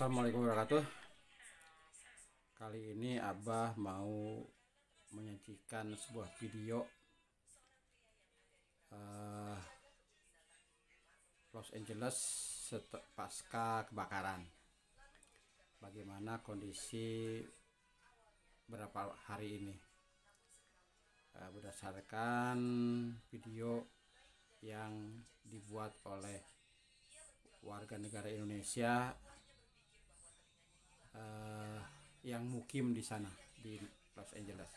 Assalamualaikum warahmatullahi wabarakatuh. Kali ini Abah mau menyajikan sebuah video Los Angeles pasca kebakaran. Bagaimana kondisi beberapa hari ini, berdasarkan video yang dibuat oleh warga negara Indonesia yang mukim di sana di Los Angeles.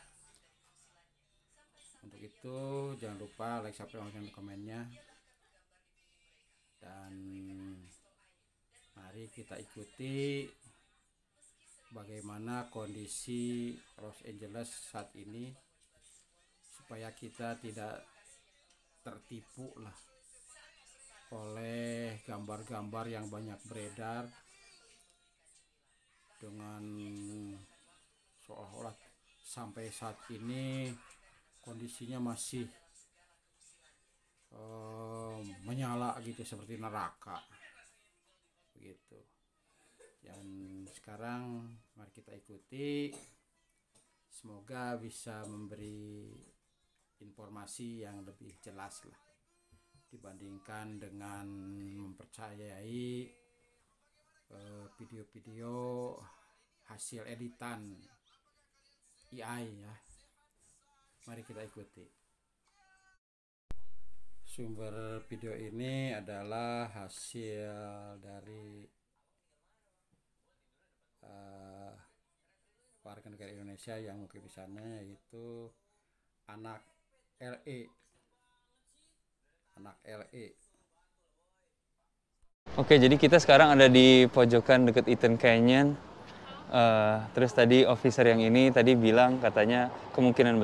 Untuk itu jangan lupa like, subscribe, dan komennya, dan mari kita ikuti bagaimana kondisi Los Angeles saat ini supaya kita tidak tertipu lah oleh gambar-gambar yang banyak beredar dengan seolah-olah sampai saat ini kondisinya masih menyala gitu, seperti neraka begitu. Dan sekarang mari kita ikuti, semoga bisa memberi informasi yang lebih jelas lah dibandingkan dengan mempercayai video-video hasil editan AI ya. Mari kita ikuti. Sumber video ini adalah hasil dari warga negara Indonesia yang mukim di sana, yaitu anak LE. Oke, jadi kita sekarang ada di pojokan deket Eaton Canyon. Terus tadi officer yang ini tadi bilang katanya kemungkinan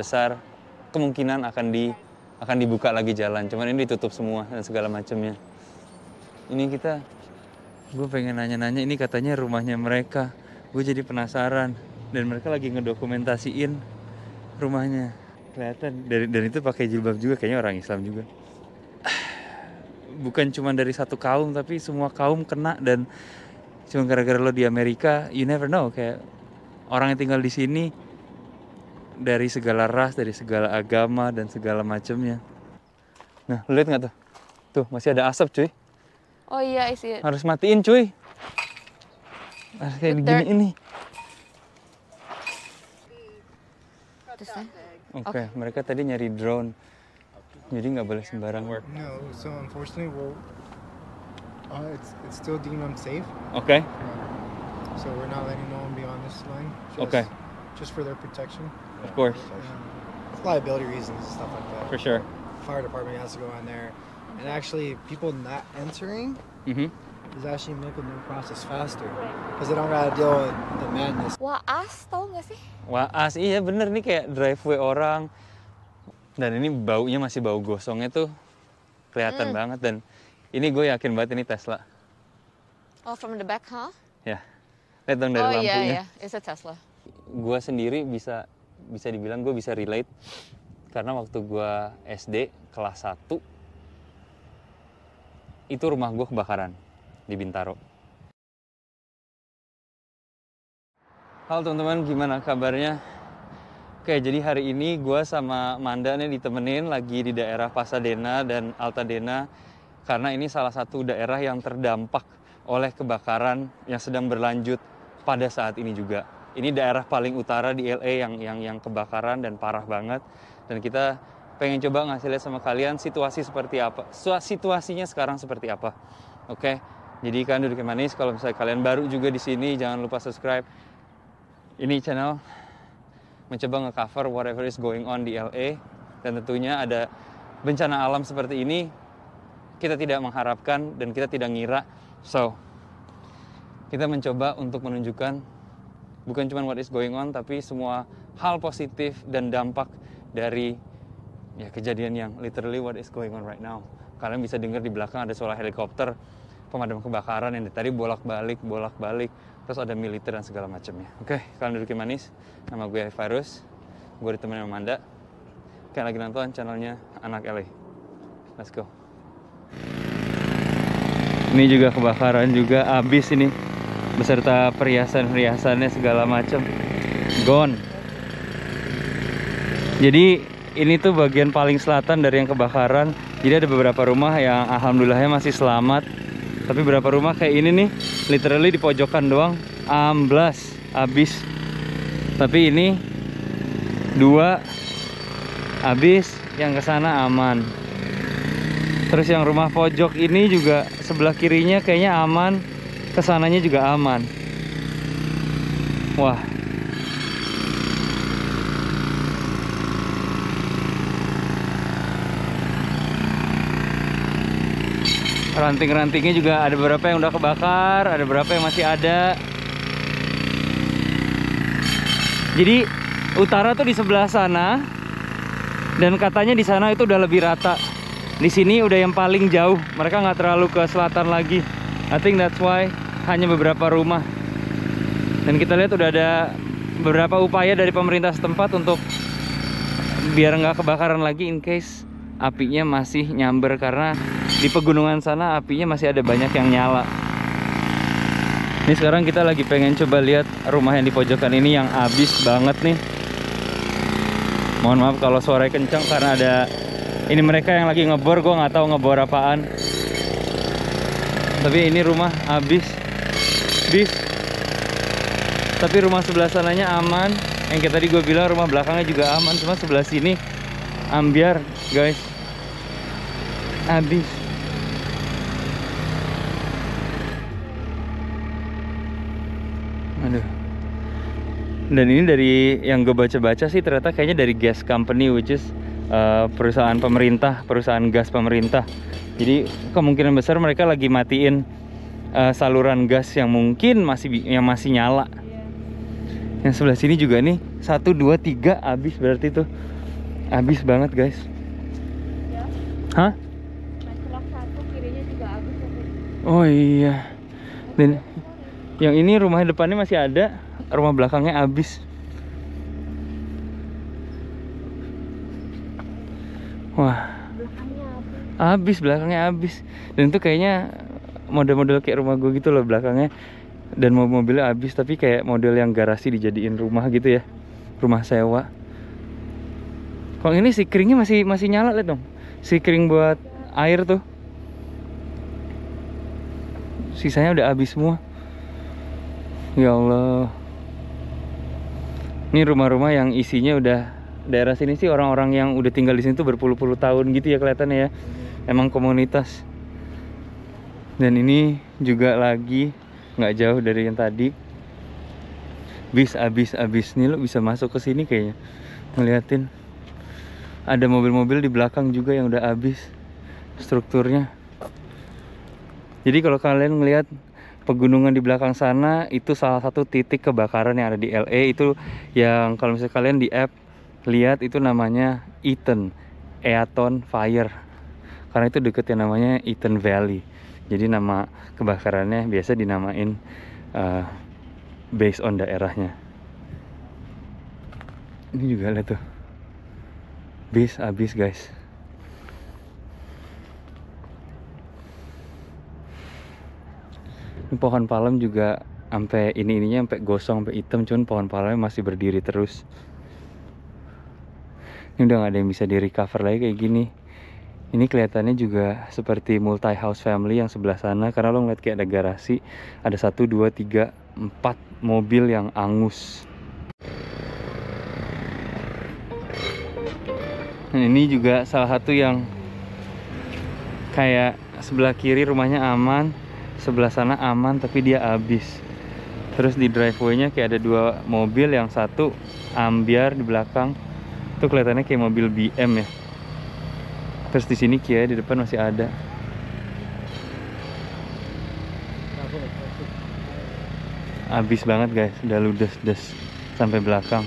akan dibuka lagi jalan. Cuman ini ditutup semua dan segala macamnya. Ini gue pengen nanya-nanya, ini katanya rumahnya mereka. Gue jadi penasaran, dan mereka lagi ngedokumentasiin rumahnya. Kelihatan dan itu pakai jilbab juga, kayaknya orang Islam juga. Bukan cuma dari satu kaum, tapi semua kaum kena. Dan cuma gara-gara lo di Amerika, you never know, kayak orang yang tinggal di sini dari segala ras, dari segala agama dan segala macamnya. Nah, lo lihat nggak tuh? Tuh masih ada asap, cuy. Oh iya, I see it. Harus matiin, cuy. Harus kayak gini ini. Oke, mereka tadi nyari drone. Jadi nggak boleh sembarang. No, so unfortunately, it's still deemed unsafe. Okay. So we're not letting no one be on this line. Just for their protection. Of course. Liability reasons and stuff like that. For sure. Fire department has to go on there, and actually, people not entering is actually making the process faster because they don't gotta deal with the madness. Waas, tau nggak sih? Waas, iya bener nih, kayak driveway orang. Dan ini baunya masih bau gosongnya tuh kelihatan banget. Dan ini gue yakin banget ini Tesla. Oh, from the back, huh? Ya, lihat dong dari lampunya. Oh iya, it's a Tesla. Gue sendiri bisa dibilang gue bisa relate. Karena waktu gue SD kelas 1, itu rumah gue kebakaran di Bintaro. Halo teman-teman, gimana kabarnya? Oke, jadi hari ini gue sama Manda nih ditemenin lagi di daerah Pasadena dan Altadena, karena ini salah satu daerah yang terdampak oleh kebakaran yang sedang berlanjut pada saat ini juga. Ini daerah paling utara di LA yang kebakaran dan parah banget, dan kita pengen coba ngasih lihat sama kalian situasi seperti apa, situasinya sekarang seperti apa. Oke, jadi kalian duduk manis. Kalau misalnya kalian baru juga di sini, jangan lupa subscribe. Ini channel mencoba nge-cover whatever is going on di LA, dan tentunya ada bencana alam seperti ini kita tidak mengharapkan dan kita tidak ngira. So, kita mencoba untuk menunjukkan bukan cuma what is going on, tapi semua hal positif dan dampak dari kejadian yang literally what is going on right now. Kalian bisa dengar di belakang ada suara helikopter pemadam kebakaran yang tadi bolak-balik, terus ada militer dan segala macamnya. Oke, kalian dudukin manis. Nama gue Virus, gue ditemenin sama Manda. Kalian lagi nonton channelnya Anak LA. Let's go. Ini juga kebakaran juga, habis ini. beserta perhiasan-perhiasannya segala macam gone. Jadi ini tuh bagian paling selatan dari yang kebakaran. Jadi ada beberapa rumah yang alhamdulillahnya masih selamat. Tapi beberapa rumah kayak ini nih, literally di pojokan doang, amblas, habis. Tapi ini 2 habis, yang ke sana aman. Terus yang rumah pojok ini juga sebelah kirinya kayaknya aman, kesananya juga aman. Wah. Ranting-rantingnya juga ada beberapa yang udah kebakar, ada beberapa yang masih ada. Jadi utara tuh di sebelah sana, dan katanya di sana itu udah lebih rata. Di sini udah yang paling jauh, mereka nggak terlalu ke selatan lagi. I think that's why hanya beberapa rumah. Dan kita lihat udah ada beberapa upaya dari pemerintah setempat untuk biar nggak kebakaran lagi in case apinya masih nyamber, karena di pegunungan sana apinya masih ada banyak yang nyala. Ini sekarang kita lagi pengen coba lihat rumah yang di pojokan ini yang habis banget nih. Mohon maaf kalau suaranya kencang karena ada ini mereka yang lagi ngebor, gue nggak tahu ngebor apaan. Tapi ini rumah habis. Tapi rumah sebelah sananya aman. Yang kayak tadi gue bilang rumah belakangnya juga aman, cuma sebelah sini ambiar, guys. Habis. Aduh. Dan ini dari yang gue baca-baca sih ternyata kayaknya dari gas company, which is perusahaan pemerintah, perusahaan gas pemerintah. Jadi kemungkinan besar mereka lagi matiin saluran gas yang mungkin masih nyala. Yang sebelah sini juga nih 1, 2, 3 habis, berarti tuh habis banget, guys. Hah? Oh iya. Dan yang ini rumah depannya masih ada, rumah belakangnya habis. Wah, belakangnya habis. Dan itu kayaknya model-model kayak rumah gue gitu loh belakangnya. Dan mobilnya habis, tapi kayak model yang garasi dijadiin rumah gitu ya, rumah sewa. Kalau ini si keringnya masih nyala, lihat dong. Si kering buat air tuh. Sisanya udah habis semua. Ya Allah. Ini rumah-rumah yang isinya udah, daerah sini sih orang-orang yang udah tinggal di sini tuh berpuluh-puluh tahun gitu ya kelihatannya ya. Emang komunitas. Dan ini juga lagi nggak jauh dari yang tadi. Habis nih, lo bisa masuk ke sini kayaknya. Ngeliatin. Ada mobil-mobil di belakang juga yang udah habis strukturnya. Jadi kalau kalian ngelihat pegunungan di belakang sana, itu salah satu titik kebakaran yang ada di LA. Itu yang kalau misalnya kalian di app lihat, itu namanya Eaton Fire, karena itu deket yang namanya Eaton Valley. Jadi nama kebakarannya biasa dinamain based on daerahnya. Ini juga lihat tuh, habis guys. Ini pohon palem juga sampai ininya sampai gosong, sampai hitam, cuman pohon palemnya masih berdiri terus. Ini udah nggak ada yang bisa di recover lagi kayak gini. Ini kelihatannya juga seperti multi house family yang sebelah sana, karena lo ngeliat kayak ada garasi, ada 1, 2, 3, 4 mobil yang angus. Nah, ini juga salah satu yang kayak sebelah kiri rumahnya aman, sebelah sana aman, tapi dia habis. Terus di driveway-nya kayak ada 2 mobil, yang satu ambiar di belakang. Itu kelihatannya kayak mobil BM ya. Terus di sini Kia di depan masih ada. Habis banget guys, udah ludes sampai belakang.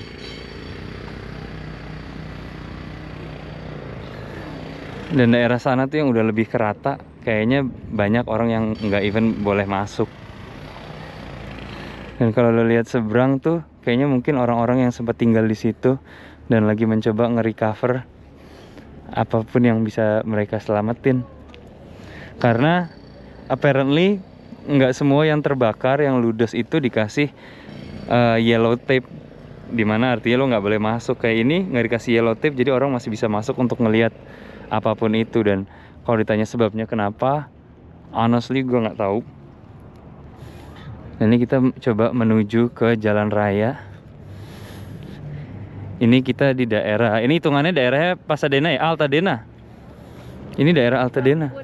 Dan daerah sana tuh yang udah lebih kerata, kayaknya banyak orang yang nggak even boleh masuk. Dan kalau lo lihat seberang tuh, kayaknya mungkin orang-orang yang sempat tinggal di situ dan lagi mencoba nge-recover apapun yang bisa mereka selamatin. Karena apparently nggak semua yang terbakar, yang ludes itu dikasih yellow tape, dimana artinya lo nggak boleh masuk. Kayak ini nggak dikasih yellow tape, jadi orang masih bisa masuk untuk ngelihat apapun itu. Dan kalau ditanya sebabnya kenapa, honestly gue nggak tahu. Dan ini kita coba menuju ke jalan raya. Ini kita di daerah, ini hitungannya daerahnya Pasadena ya, Altadena. Ini daerah Altadena.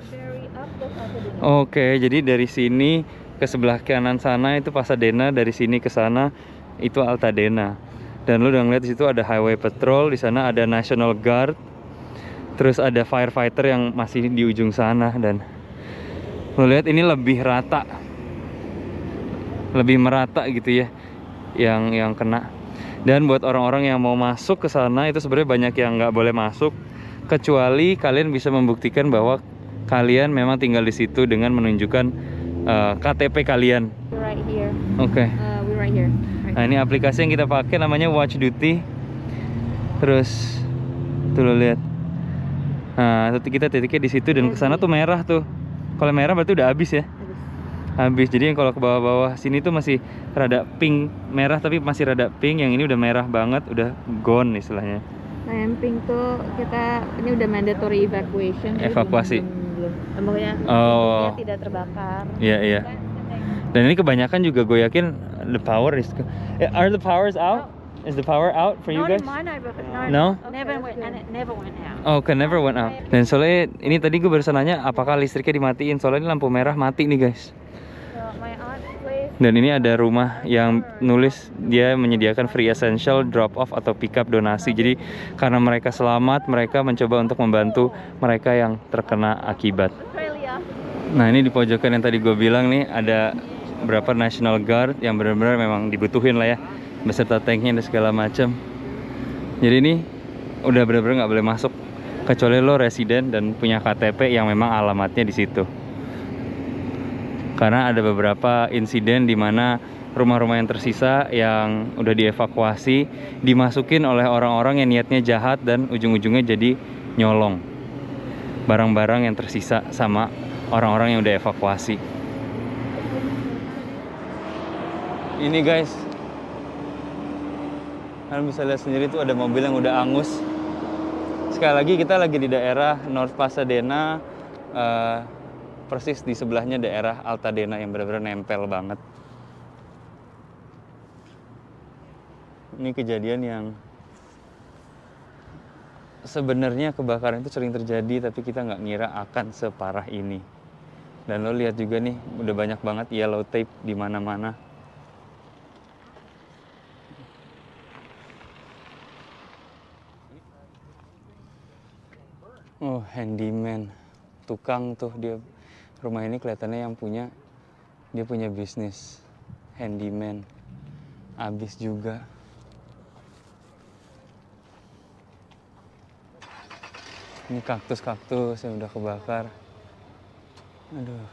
Oke, jadi dari sini ke sebelah kanan sana itu Pasadena, dari sini ke sana itu Altadena. Dan lu udah ngeliat di situ ada highway patrol, di sana ada National Guard, terus ada firefighter yang masih di ujung sana. Dan lu lihat ini lebih rata, lebih merata gitu ya, yang kena. Dan buat orang-orang yang mau masuk ke sana itu sebenarnya banyak yang nggak boleh masuk, kecuali kalian bisa membuktikan bahwa kalian memang tinggal di situ dengan menunjukkan KTP kalian. Right here. Oke. We're right here. Nah, ini aplikasi yang kita pakai namanya Watch Duty. Terus tuh lo lihat. Nah, kita titiknya di situ dan ke sana tuh merah tuh. Kalau merah berarti udah habis ya. Habis. Jadi yang kalau ke bawah-bawah sini tuh masih rada pink, merah tapi masih rada pink. Yang ini udah merah banget, udah gone istilahnya. Nah, yang pink tuh ini udah mandatory evacuation. Evakuasi. Pokoknya oh, tidak terbakar. Iya, iya. Dan ini kebanyakan juga gue yakin the power is. Are the powers out? Is the power out for you guys? No? Never went out. Oh, okay, never went out. Dan soalnya ini tadi gue barusan nanya apakah listriknya dimatiin. Soalnya ini lampu merah mati nih guys. Dan ini ada rumah yang nulis dia menyediakan free essential, drop off atau pick up donasi. Jadi karena mereka selamat, mereka mencoba untuk membantu mereka yang terkena akibat. Nah, ini di pojokan yang tadi gue bilang nih ada beberapa National Guard yang benar-benar memang dibutuhin lah ya, beserta tanknya dan segala macam. Jadi ini udah benar-benar nggak boleh masuk kecuali lo residen dan punya KTP yang memang alamatnya di situ. Karena ada beberapa insiden di mana rumah-rumah yang tersisa yang udah dievakuasi dimasukin oleh orang-orang yang niatnya jahat dan ujung-ujungnya jadi nyolong barang-barang yang tersisa sama orang-orang yang udah evakuasi. Ini guys, kalian bisa lihat sendiri tuh ada mobil yang udah angus. Sekali lagi kita lagi di daerah North Pasadena, persis di sebelahnya daerah Altadena yang benar-benar nempel banget. Ini kejadian yang sebenarnya kebakaran itu sering terjadi, tapi kita nggak ngira akan separah ini. Dan lo lihat juga nih, udah banyak banget yellow tape di mana-mana. Oh, handyman, tukang tuh dia. Rumah ini kelihatannya yang punya, dia punya bisnis handyman. Habis juga. Ini kaktus-kaktus yang udah kebakar. Aduh.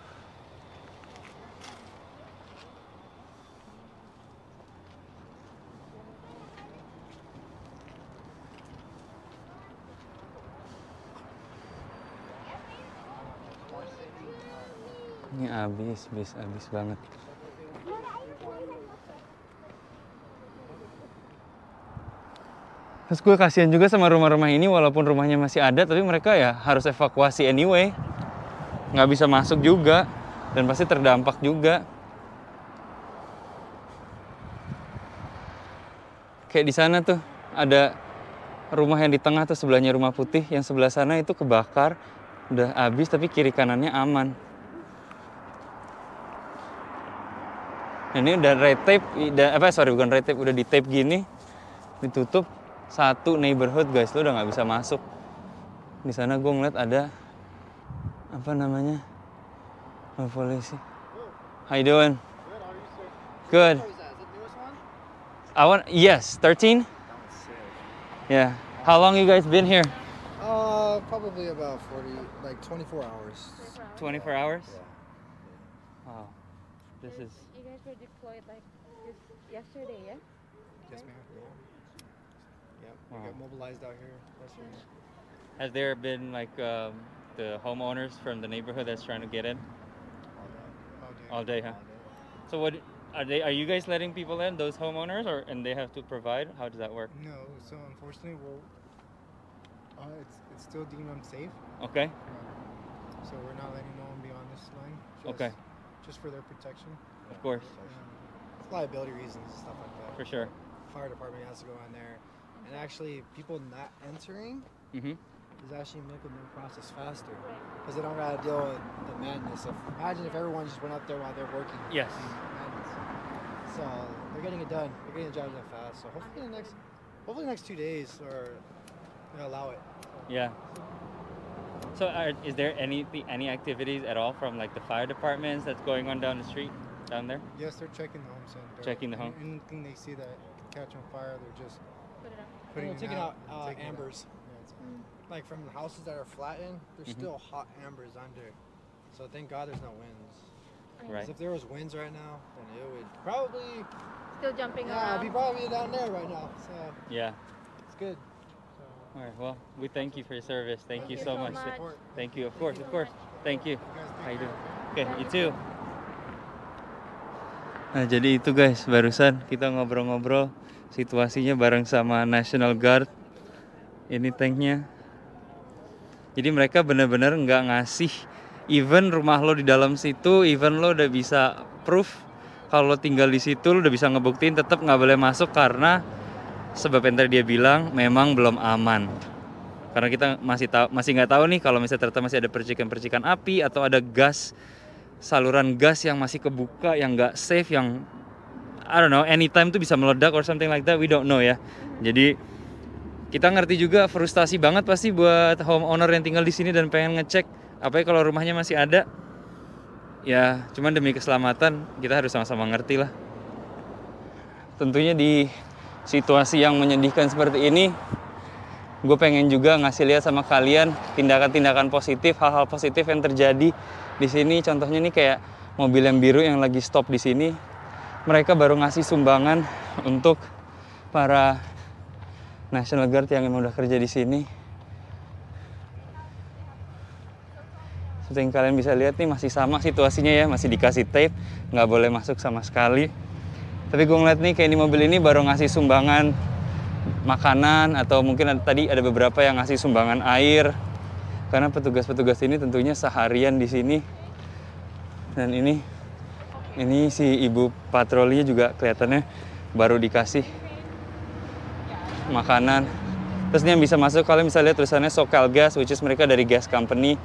Ini habis banget. Terus gue kasihan juga sama rumah-rumah ini, walaupun rumahnya masih ada, tapi mereka ya harus evakuasi anyway. Nggak bisa masuk juga, dan pasti terdampak juga. Kayak di sana tuh, ada rumah yang di tengah tuh sebelahnya rumah putih, yang sebelah sana itu kebakar, udah habis tapi kiri kanannya aman. Ini udah red tape, bukan red tape, udah di tape gini, ditutup satu neighborhood guys, lo udah nggak bisa masuk. Di sana gue ngeliat ada apa namanya, polisi. How you doing? Good. Yes, 13. Yeah. How long you guys been here? Probably about 24 hours. 24 hours? Yeah. Wow. This is. You guys were deployed like this yesterday, yeah? Yes, ma'am. Yeah. We got mobilized out here yesterday. Has there been like the homeowners from the neighborhood that's trying to get in? Oh, do All day, huh? So what are you guys letting people in, those homeowners, and they have to provide? How does that work? No, so unfortunately, it's still deemed unsafe. Okay. So we're not letting no one be on this line. Okay. Just for their protection. Of course. Liability reasons and stuff like that. For sure. Fire department has to go in there, and actually, people not entering is actually making the process faster because they don't gotta deal with the madness of. Imagine if everyone just went up there while they're working. Yes. Madness. So they're getting it done. They're getting the job done fast. So hopefully the next 2 days or they'll allow it. Yeah. So is there any activities at all from like the fire departments that's going on down the street down there? Yes, they're checking the home center. Checking the home. Anything they see that can catch on fire, they're just Taking out ambers. Like from the houses that are flattened, there's still hot ambers under. So thank God there's no winds. Right. 'Cause if there was winds right now, then it would probably Still jumping I'd around. be probably down there right now. So Yeah. it's good. All right. Well, we thank you for your service. Thank you you so so much. much. Thank you. Of course. Thank you. You guys take How you care, doing? Okay, you too. Nah, jadi itu guys, barusan kita ngobrol-ngobrol situasinya bareng sama National Guard. Ini tanknya. Jadi mereka benar-benar nggak ngasih, even rumah lo di dalam situ, even lo udah bisa proof kalau lo tinggal di situ, lo udah bisa ngebuktiin tetap nggak boleh masuk karena sebab yang tadi dia bilang memang belum aman. Karena kita masih nggak tahu nih kalau misalnya ternyata masih ada percikan-percikan api atau ada gas, saluran gas yang masih kebuka, yang nggak safe, yang I don't know, anytime tuh bisa meledak or something like that, we don't know ya. Jadi kita ngerti juga frustasi banget pasti buat homeowner yang tinggal di sini dan pengen ngecek apalagi kalau rumahnya masih ada. Ya, cuman demi keselamatan kita harus sama-sama ngerti lah. Tentunya di situasi yang menyedihkan seperti ini, gue pengen juga ngasih lihat sama kalian tindakan-tindakan positif, hal-hal positif yang terjadi di sini. Contohnya nih kayak mobil yang biru yang lagi stop di sini. Mereka baru ngasih sumbangan untuk para National Guard yang emang udah kerja di sini. Seperti yang kalian bisa lihat nih masih sama situasinya ya, masih dikasih tape, nggak boleh masuk sama sekali. Tapi gue ngeliat nih kayak di mobil ini baru ngasih sumbangan makanan atau mungkin tadi ada beberapa yang ngasih sumbangan air. Karena petugas-petugas ini tentunya seharian di sini. Dan ini si ibu patrolinya juga kelihatannya baru dikasih makanan. Terus ini yang bisa masuk, kalian bisa lihat tulisannya Socal Gas, which is mereka dari gas company.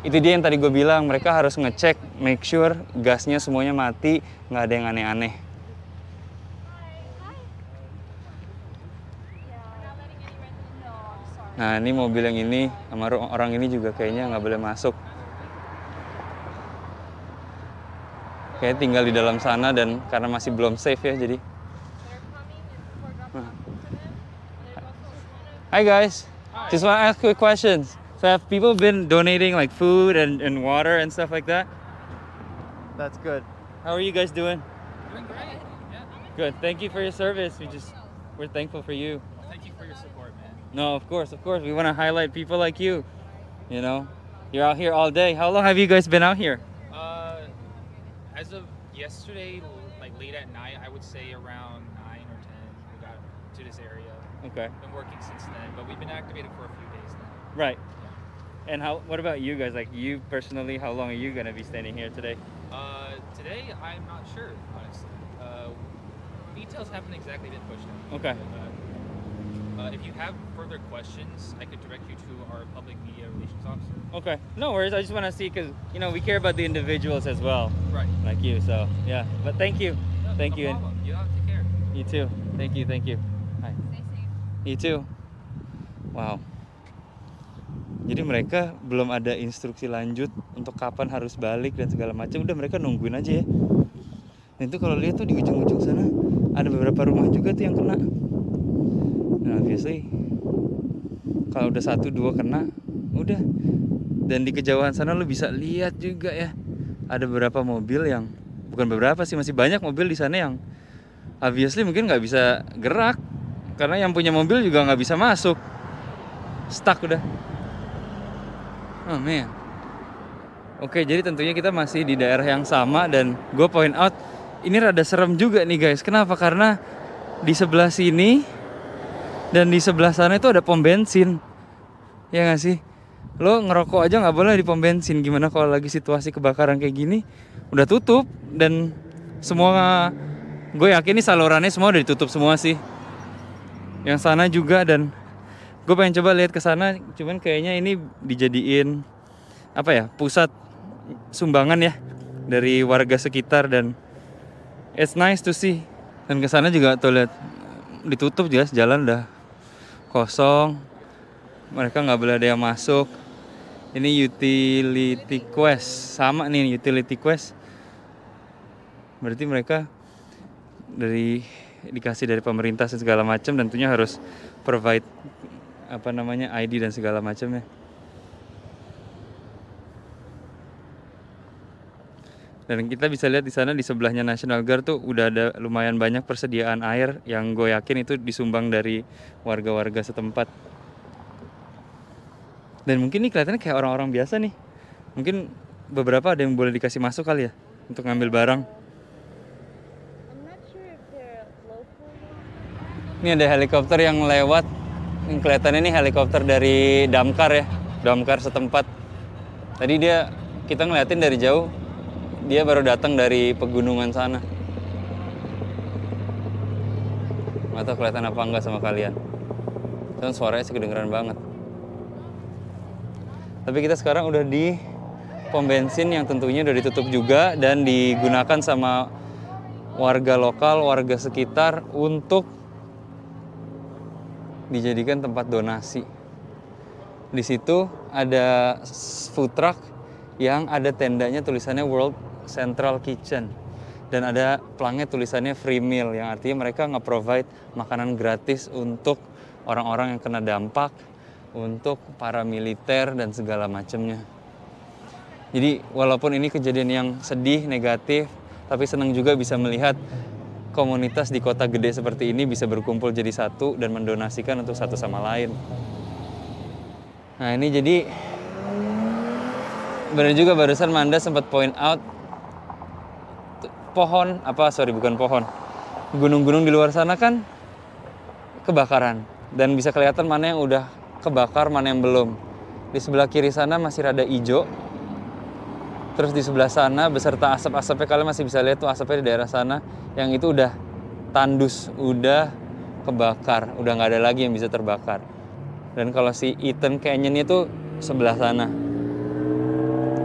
Itu dia yang tadi gue bilang, mereka harus ngecek, make sure gasnya semuanya mati, nggak ada yang aneh-aneh. Nah ini mobil yang ini, sama orang ini juga kayaknya nggak boleh masuk. Kayaknya tinggal di dalam sana dan karena masih belum safe ya, jadi. Hi guys, just want to ask quick questions. So have people been donating like food and water and stuff like that? That's good. How are you guys doing? Doing great. Yeah. Good. Thank you for your service. We're thankful for you. Thank you for your support, man. No, of course. We want to highlight people like you. You know, you're out here all day. How long have you guys been out here? As of yesterday, like late at night, I would say around 9 or 10. We got to this area. Okay. Been working since then, but we've been activated for a few days now. Right. And what about you guys? Like you personally, how long are you gonna be standing here today? Today, I'm not sure, honestly. Details haven't exactly been pushed out. Okay. If you have further questions, I could direct you to our public media relations officer. Okay. No worries. I just want to see because we care about the individuals as well, Right. like you. So yeah. But thank you. No, Thank no you. problem. You have to take care. You too. Thank you. Hi. You too. Wow. Jadi mereka belum ada instruksi lanjut untuk kapan harus balik dan segala macam. Udah mereka nungguin aja ya. Dan itu kalau lihat tuh di ujung-ujung sana ada beberapa rumah juga tuh yang kena. Nah, obviously kalau udah 1-2 kena, udah. Dan di kejauhan sana lu bisa lihat juga ya. Ada beberapa mobil yang bukan beberapa sih, masih banyak mobil di sana yang obviously mungkin nggak bisa gerak karena yang punya mobil juga nggak bisa masuk, stuck udah. Oh man. Oke, jadi tentunya kita masih di daerah yang sama dan gue point out ini rada serem juga nih guys. Kenapa? Karena di sebelah sini dan di sebelah sana itu ada pom bensin. Ya nggak sih? Lo ngerokok aja nggak boleh di pom bensin. Gimana kalau lagi situasi kebakaran kayak gini? Udah tutup dan semua, gue yakin nih salurannya semua udah ditutup semua sih. Yang sana juga, dan gue pengen coba lihat ke sana. Cuman kayaknya ini dijadiin apa ya, pusat sumbangan ya dari warga sekitar, dan it's nice to see. Dan ke sana juga tuh lihat ditutup jelas, jalan udah kosong. Mereka nggak boleh ada yang masuk. Ini utility quest, sama nih utility quest. Berarti mereka dikasih dari pemerintah segala macam, tentunya harus provide apa namanya ID dan segala macamnya. Dan kita bisa lihat di sana di sebelahnya National Guard tuh udah ada lumayan banyak persediaan air yang gue yakin itu disumbang dari warga-warga setempat. Dan mungkin ini kelihatannya kayak orang-orang biasa nih. Mungkin beberapa ada yang boleh dikasih masuk kali ya untuk ngambil barang. Ini ada helikopter yang lewat. Yang kelihatannya ini helikopter dari damkar ya, damkar setempat. Tadi kita ngeliatin dari jauh. Dia baru datang dari pegunungan sana. Nggak tahu kelihatan apa enggak sama kalian. Dan suaranya sih kedengeran banget. Tapi kita sekarang udah di pom bensin yang tentunya udah ditutup juga dan digunakan sama warga lokal, warga sekitar untuk dijadikan tempat donasi. Di situ ada food truck yang ada tendanya tulisannya World Central Kitchen, dan ada pelangnya tulisannya free meal, yang artinya mereka nge-provide makanan gratis untuk orang-orang yang kena dampak, untuk para militer dan segala macamnya. Jadi walaupun ini kejadian yang sedih, negatif, tapi senang juga bisa melihat komunitas di kota gede seperti ini bisa berkumpul jadi satu dan mendonasikan untuk satu sama lain. Nah ini jadi benar juga barusan Manda sempat point out gunung-gunung di luar sana kan kebakaran, dan bisa kelihatan mana yang udah kebakar, mana yang belum. Di sebelah kiri sana masih rada hijau, terus di sebelah sana beserta asap-asapnya, kalian masih bisa lihat tuh asapnya di daerah sana, yang itu udah tandus, udah kebakar, udah nggak ada lagi yang bisa terbakar. Dan kalau si Eaton Canyon itu sebelah sana,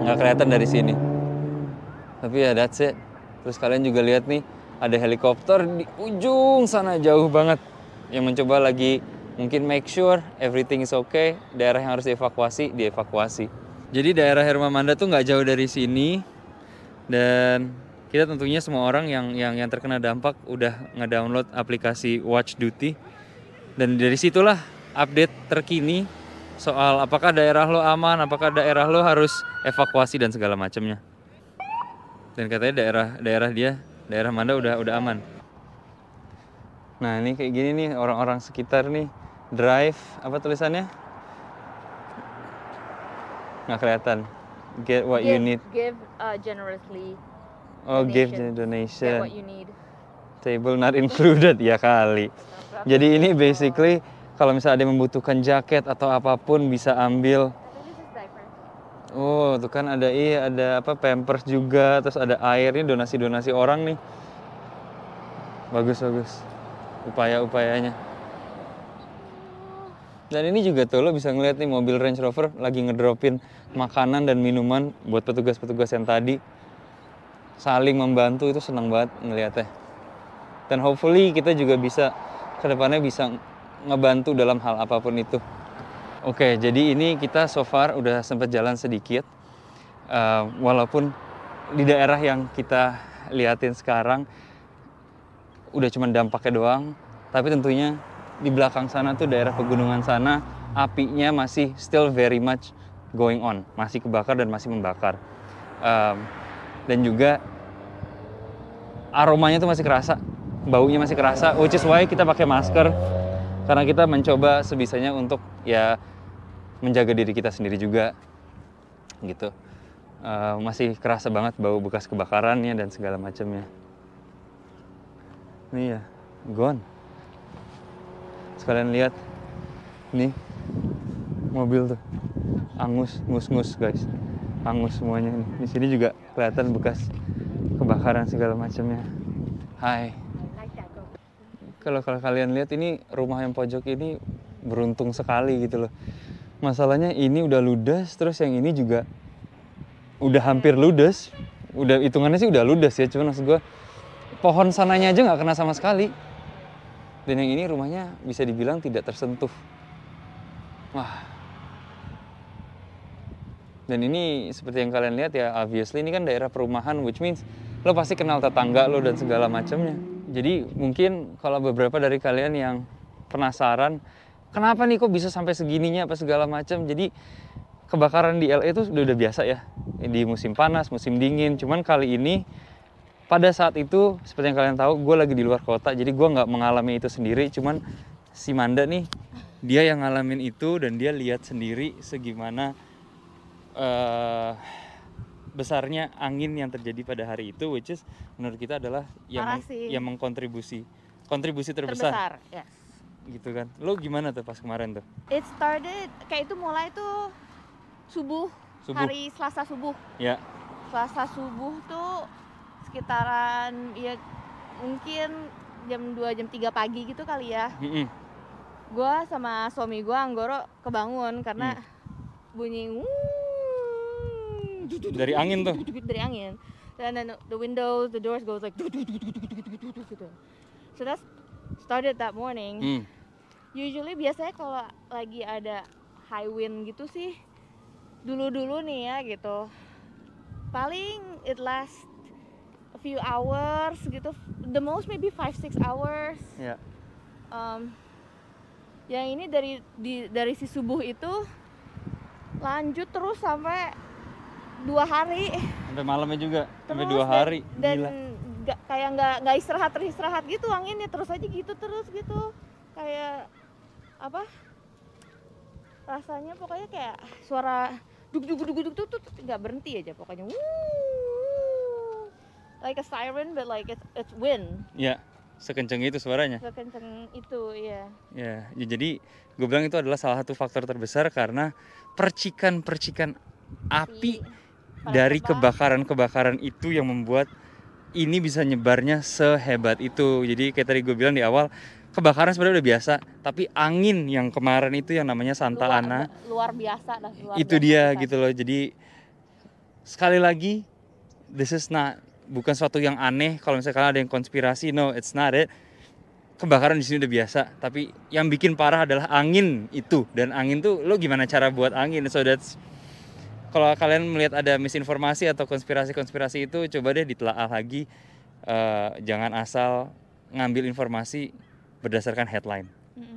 nggak kelihatan dari sini. Tapi ya that's it. Terus kalian juga lihat nih, ada helikopter di ujung sana jauh banget yang mencoba lagi mungkin make sure everything is okay. Daerah yang harus dievakuasi. Jadi daerah Herma Manda tuh nggak jauh dari sini, dan kita tentunya semua orang yang terkena dampak udah nge-download aplikasi Watch Duty, dan dari situlah update terkini soal apakah daerah lo aman, apakah daerah lo harus evakuasi dan segala macamnya. Dan katanya daerah Manda udah aman. Nah ini kayak gini nih orang-orang sekitar nih, drive, apa tulisannya? Nggak kelihatan. Get what you need. Give generously. Oh, give donation. Get what you need. Table not included, ya kali. Jadi ini basically kalau misalnya ada yang membutuhkan jaket atau apapun bisa ambil. Oh, tuh kan ada Pampers juga, terus ada air, ini donasi-donasi orang nih. Bagus upaya-upayanya. Dan ini juga tuh lo bisa ngeliat nih mobil Range Rover lagi ngedropin makanan dan minuman buat petugas-petugas yang tadi. Saling membantu, itu senang banget ngeliatnya. Dan hopefully kita juga bisa kedepannya bisa ngebantu dalam hal apapun itu. Oke, jadi ini kita so far udah sempat jalan sedikit. Walaupun di daerah yang kita liatin sekarang udah cuma dampaknya doang, tapi tentunya di belakang sana tuh daerah pegunungan sana apinya masih still very much going on, masih kebakar dan masih membakar. Dan juga aromanya tuh masih kerasa, baunya masih kerasa, which is why kita pakai masker, karena kita mencoba sebisanya untuk ya menjaga diri kita sendiri juga gitu. masih kerasa banget bau bekas kebakarannya dan segala macamnya. Nih ya, gone. Sekalian lihat, nih mobil tuh, angus, ngus-ngus guys, angus semuanya nih. Di sini juga kelihatan bekas kebakaran segala macamnya. Hai. Kalau kalian lihat ini rumah yang pojok ini beruntung sekali gitu loh. Masalahnya ini udah ludes, terus yang ini juga udah hampir ludes. Udah hitungannya sih udah ludes ya, cuman maksud gue pohon sananya aja nggak kena sama sekali. Dan yang ini rumahnya bisa dibilang tidak tersentuh. Wah. Dan ini seperti yang kalian lihat ya, obviously ini kan daerah perumahan, which means lo pasti kenal tetangga lo dan segala macamnya. Jadi mungkin kalau beberapa dari kalian yang penasaran, kenapa nih kok bisa sampai segininya apa segala macam. Jadi kebakaran di LA itu udah biasa ya, di musim panas, musim dingin. Cuman kali ini pada saat itu seperti yang kalian tahu, gue lagi di luar kota, jadi gue nggak mengalami itu sendiri. Cuman si Manda nih, dia yang ngalamin itu dan dia lihat sendiri segimana besarnya angin yang terjadi pada hari itu, which is menurut kita adalah yang mengkontribusi terbesar. Yes. Gitu kan. Lo gimana tuh pas kemarin tuh? It started kayak itu mulai tuh subuh. Hari Selasa subuh. Ya. Selasa subuh tuh sekitaran ya mungkin jam 2 jam 3 pagi gitu kali ya. Gua sama suami gua Anggoro kebangun karena bunyi dari angin tuh. Dari angin. And then the windows, the doors goes like gitu. So that's started that morning. Usually biasanya kalau lagi ada high wind gitu sih, dulu nih ya gitu, paling it last a few hours gitu, the most maybe 5-6 hours. Yeah. Yang ini dari si subuh itu lanjut terus sampai 2 hari. Sampai malamnya juga, sampai Terus 2 hari. Dan Gila. kayak nggak istirahat gitu anginnya, terus aja gitu kayak apa rasanya, pokoknya kayak suara duk tuh nggak berhenti aja pokoknya. Like a siren but like it's wind. Ya, sekenceng itu suaranya. Sekenceng itu, iya. Ya, jadi gue bilang itu adalah salah satu faktor terbesar karena percikan api dari kebakaran itu yang membuat ini bisa nyebarnya sehebat itu. Jadi kayak tadi gue bilang di awal, kebakaran sebenarnya udah biasa, tapi angin yang kemarin itu yang namanya Santa Ana luar biasa lah. Itu dia gitu loh. Jadi sekali lagi, this is not, bukan suatu yang aneh kalau misalkan ada yang konspirasi, no, it's not it. Kebakaran di sini udah biasa, tapi yang bikin parah adalah angin itu. Dan angin tuh, lo gimana cara buat angin? So that's, kalau kalian melihat ada misinformasi atau konspirasi itu, coba deh ditelaah lagi. Jangan asal ngambil informasi berdasarkan headline.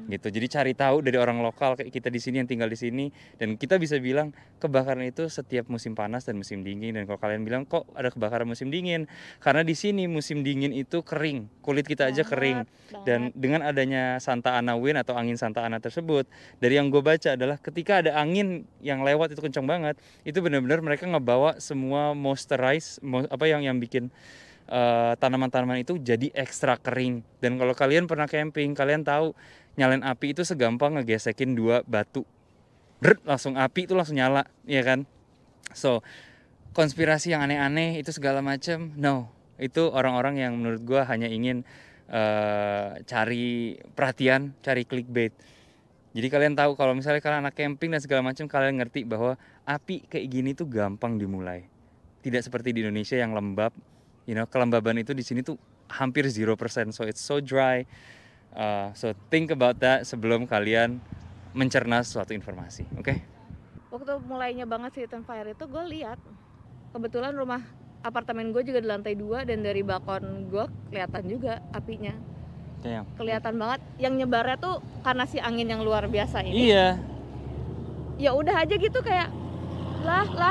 Gitu. Jadi cari tahu dari orang lokal kayak kita di sini yang tinggal di sini, dan kita bisa bilang kebakaran itu setiap musim panas dan musim dingin. Dan kalau kalian bilang kok ada kebakaran musim dingin, karena di sini musim dingin itu kering, kulit kita aja kering. Dan dengan adanya Santa Ana wind atau angin Santa Ana tersebut, dari yang gue baca adalah ketika ada angin yang lewat itu kencang banget, itu benar-benar mereka ngebawa semua moisturize, apa yang bikin tanaman-tanaman itu jadi ekstra kering. Dan kalau kalian pernah camping, kalian tahu nyalain api itu segampang ngegesekin 2 batu. Langsung api itu langsung nyala, ya kan? So, konspirasi yang aneh-aneh itu segala macam, no. Itu orang-orang yang menurut gue hanya ingin cari perhatian, cari clickbait. Jadi kalian tahu kalau misalnya kalian anak camping dan segala macam, kalian ngerti bahwa api kayak gini tuh gampang dimulai. Tidak seperti di Indonesia yang lembab. Kelembaban itu di sini tuh hampir 0%, so it's so dry. So think about that sebelum kalian mencerna suatu informasi, oke? Waktu mulainya banget si fire itu, gue lihat kebetulan rumah apartemen gue juga di lantai 2, dan dari balkon gue kelihatan juga apinya. Kelihatan banget. Yang nyebarnya tuh karena si angin yang luar biasa ini. Iya. Ya udah aja gitu, kayak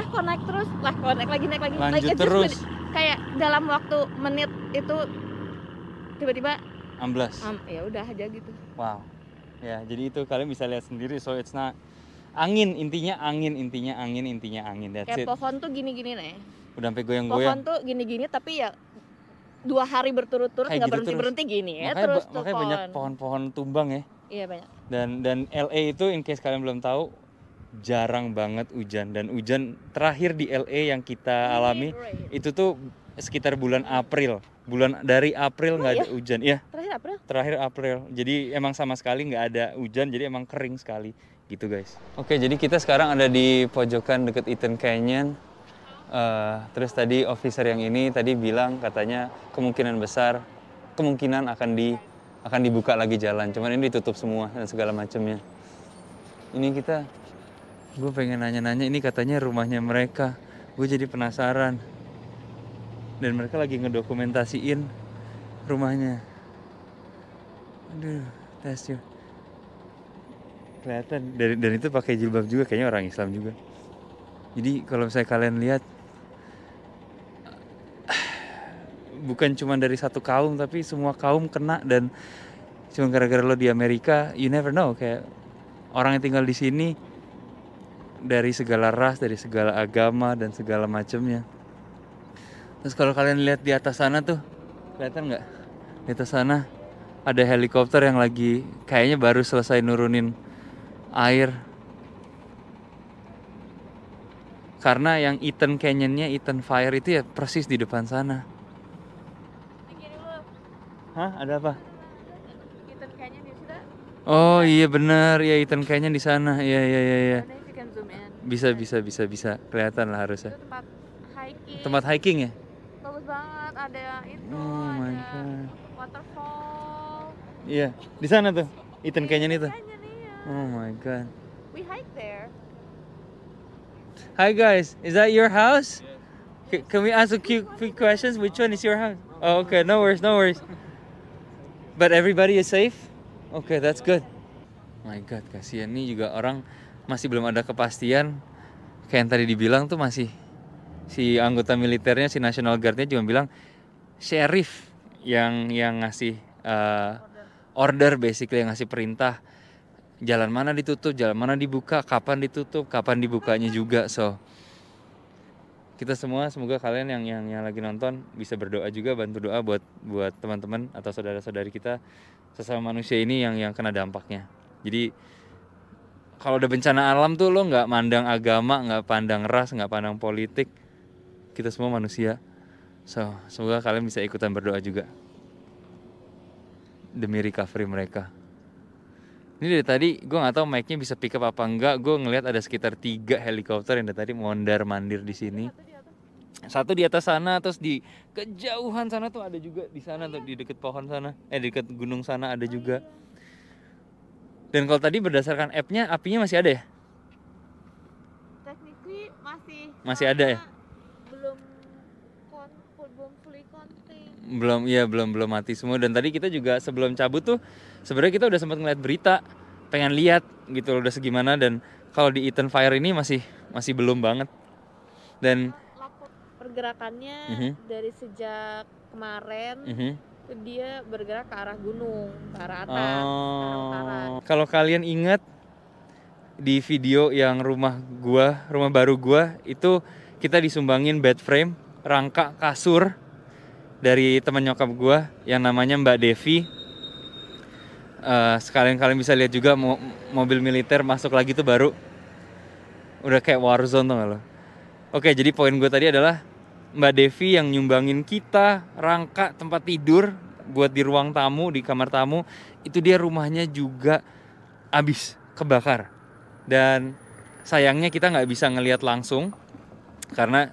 connect terus, connect lagi, naik lagi. Lanjut terus. Kayak dalam waktu menit itu tiba-tiba amblas. Ya udah aja gitu. Wow. Ya, jadi itu kalian bisa lihat sendiri. So it's not, Angin, intinya angin. That's Kayak it. pohon tuh gini-gini nih. Udah sampai Pohon goyang-goyang. tuh gini-gini tapi ya 2 hari berturut-turut Kayak nggak gitu berhenti gini ya Makanya, terus tuh makanya banyak pohon. pohon-pohon tumbang ya. Iya banyak. Dan LA itu in case kalian belum tahu jarang banget hujan, dan hujan terakhir di LA yang kita alami itu tuh sekitar bulan April. Dari April nggak ada hujan. Ya. Terakhir April. Jadi emang sama sekali nggak ada hujan, jadi emang kering sekali gitu guys. Oke, jadi kita sekarang ada di pojokan deket Eaton Canyon. Terus tadi officer yang ini tadi bilang katanya kemungkinan akan dibuka lagi jalan, cuman ini ditutup semua dan segala macamnya. Gue pengen nanya-nanya, ini katanya rumahnya mereka. Gue jadi penasaran. Dan mereka lagi ngedokumentasiin rumahnya. Aduh, tes yuk. Kelihatan dan itu pakai jilbab juga, kayaknya orang Islam juga. Jadi kalau misalnya kalian lihat, bukan cuma dari satu kaum tapi semua kaum kena, dan cuma gara-gara lo di Amerika, you never know, kayak orang yang tinggal di sini dari segala ras, dari segala agama dan segala macamnya. Terus kalau kalian lihat di atas sana tuh, kelihatan nggak? Di atas sana ada helikopter yang lagi kayaknya baru selesai nurunin air. Karena yang Eaton Canyon-nya, Eaton Fire itu ya persis di depan sana. Hah? Ada apa? Eaton Canyon di situ. Oh iya benar, ya Eaton Canyon di sana. Iya. Bisa. Kelihatan lah harusnya. Itu tempat hiking. Tempat hiking ya? Bagus banget, ada itu, Oh my ada God. waterfall. Iya, di sana tuh, Eaton Canyon itu. Canyon, iya. Oh my God. We hike there. Hi guys, is that your house? Can we ask a quick questions? Which one is your house? Oh, okay, no worries. But everybody is safe? Okay, that's good. My God, kasihan nih juga orang masih belum ada kepastian. Kayak yang tadi dibilang tuh masih si anggota militernya, si National Guard-nya cuma bilang sheriff yang ngasih order, basically yang ngasih perintah jalan mana ditutup, jalan mana dibuka, kapan ditutup, kapan dibukanya juga. So kita semua, semoga kalian yang lagi nonton bisa berdoa juga, bantu doa buat teman-teman atau saudara-saudari kita sesama manusia ini yang kena dampaknya. Jadi kalau udah bencana alam tuh lo nggak mandang agama, nggak pandang ras, nggak pandang politik, kita semua manusia. So semoga kalian bisa ikutan berdoa juga demi recovery mereka. Ini dari tadi gue nggak tahu mic-nya bisa pick up apa enggak. Gue ngelihat ada sekitar 3 helikopter yang dari tadi mondar-mandir di sini. Satu di atas sana, terus di kejauhan sana tuh ada juga, di sana tuh di deket pohon sana, di deket gunung sana ada juga. Dan kalau tadi berdasarkan app-nya, apinya masih ada ya? Technically masih ada ya? Belum fully contained. Belum mati semua. Dan tadi kita juga sebelum cabut tuh sebenarnya kita udah sempat ngeliat berita, pengen lihat gitu udah segimana, dan kalau di Eaton Fire ini masih belum banget. Dan pergerakannya dari sejak kemarin dia bergerak ke arah gunung, ke arah atas, ke arah utara. Kalau kalian ingat di video yang rumah baru gua itu kita disumbangin bed frame, rangka kasur dari teman nyokap gua yang namanya Mbak Devi. Sekalian kalian bisa lihat juga mobil militer masuk lagi tuh baru. Udah kayak war zone tuh gak lo? Oke, jadi poin gue tadi adalah Mbak Devi yang nyumbangin kita rangka tempat tidur buat di ruang tamu, di kamar tamu. Itu dia rumahnya juga habis kebakar. Dan sayangnya kita nggak bisa ngelihat langsung karena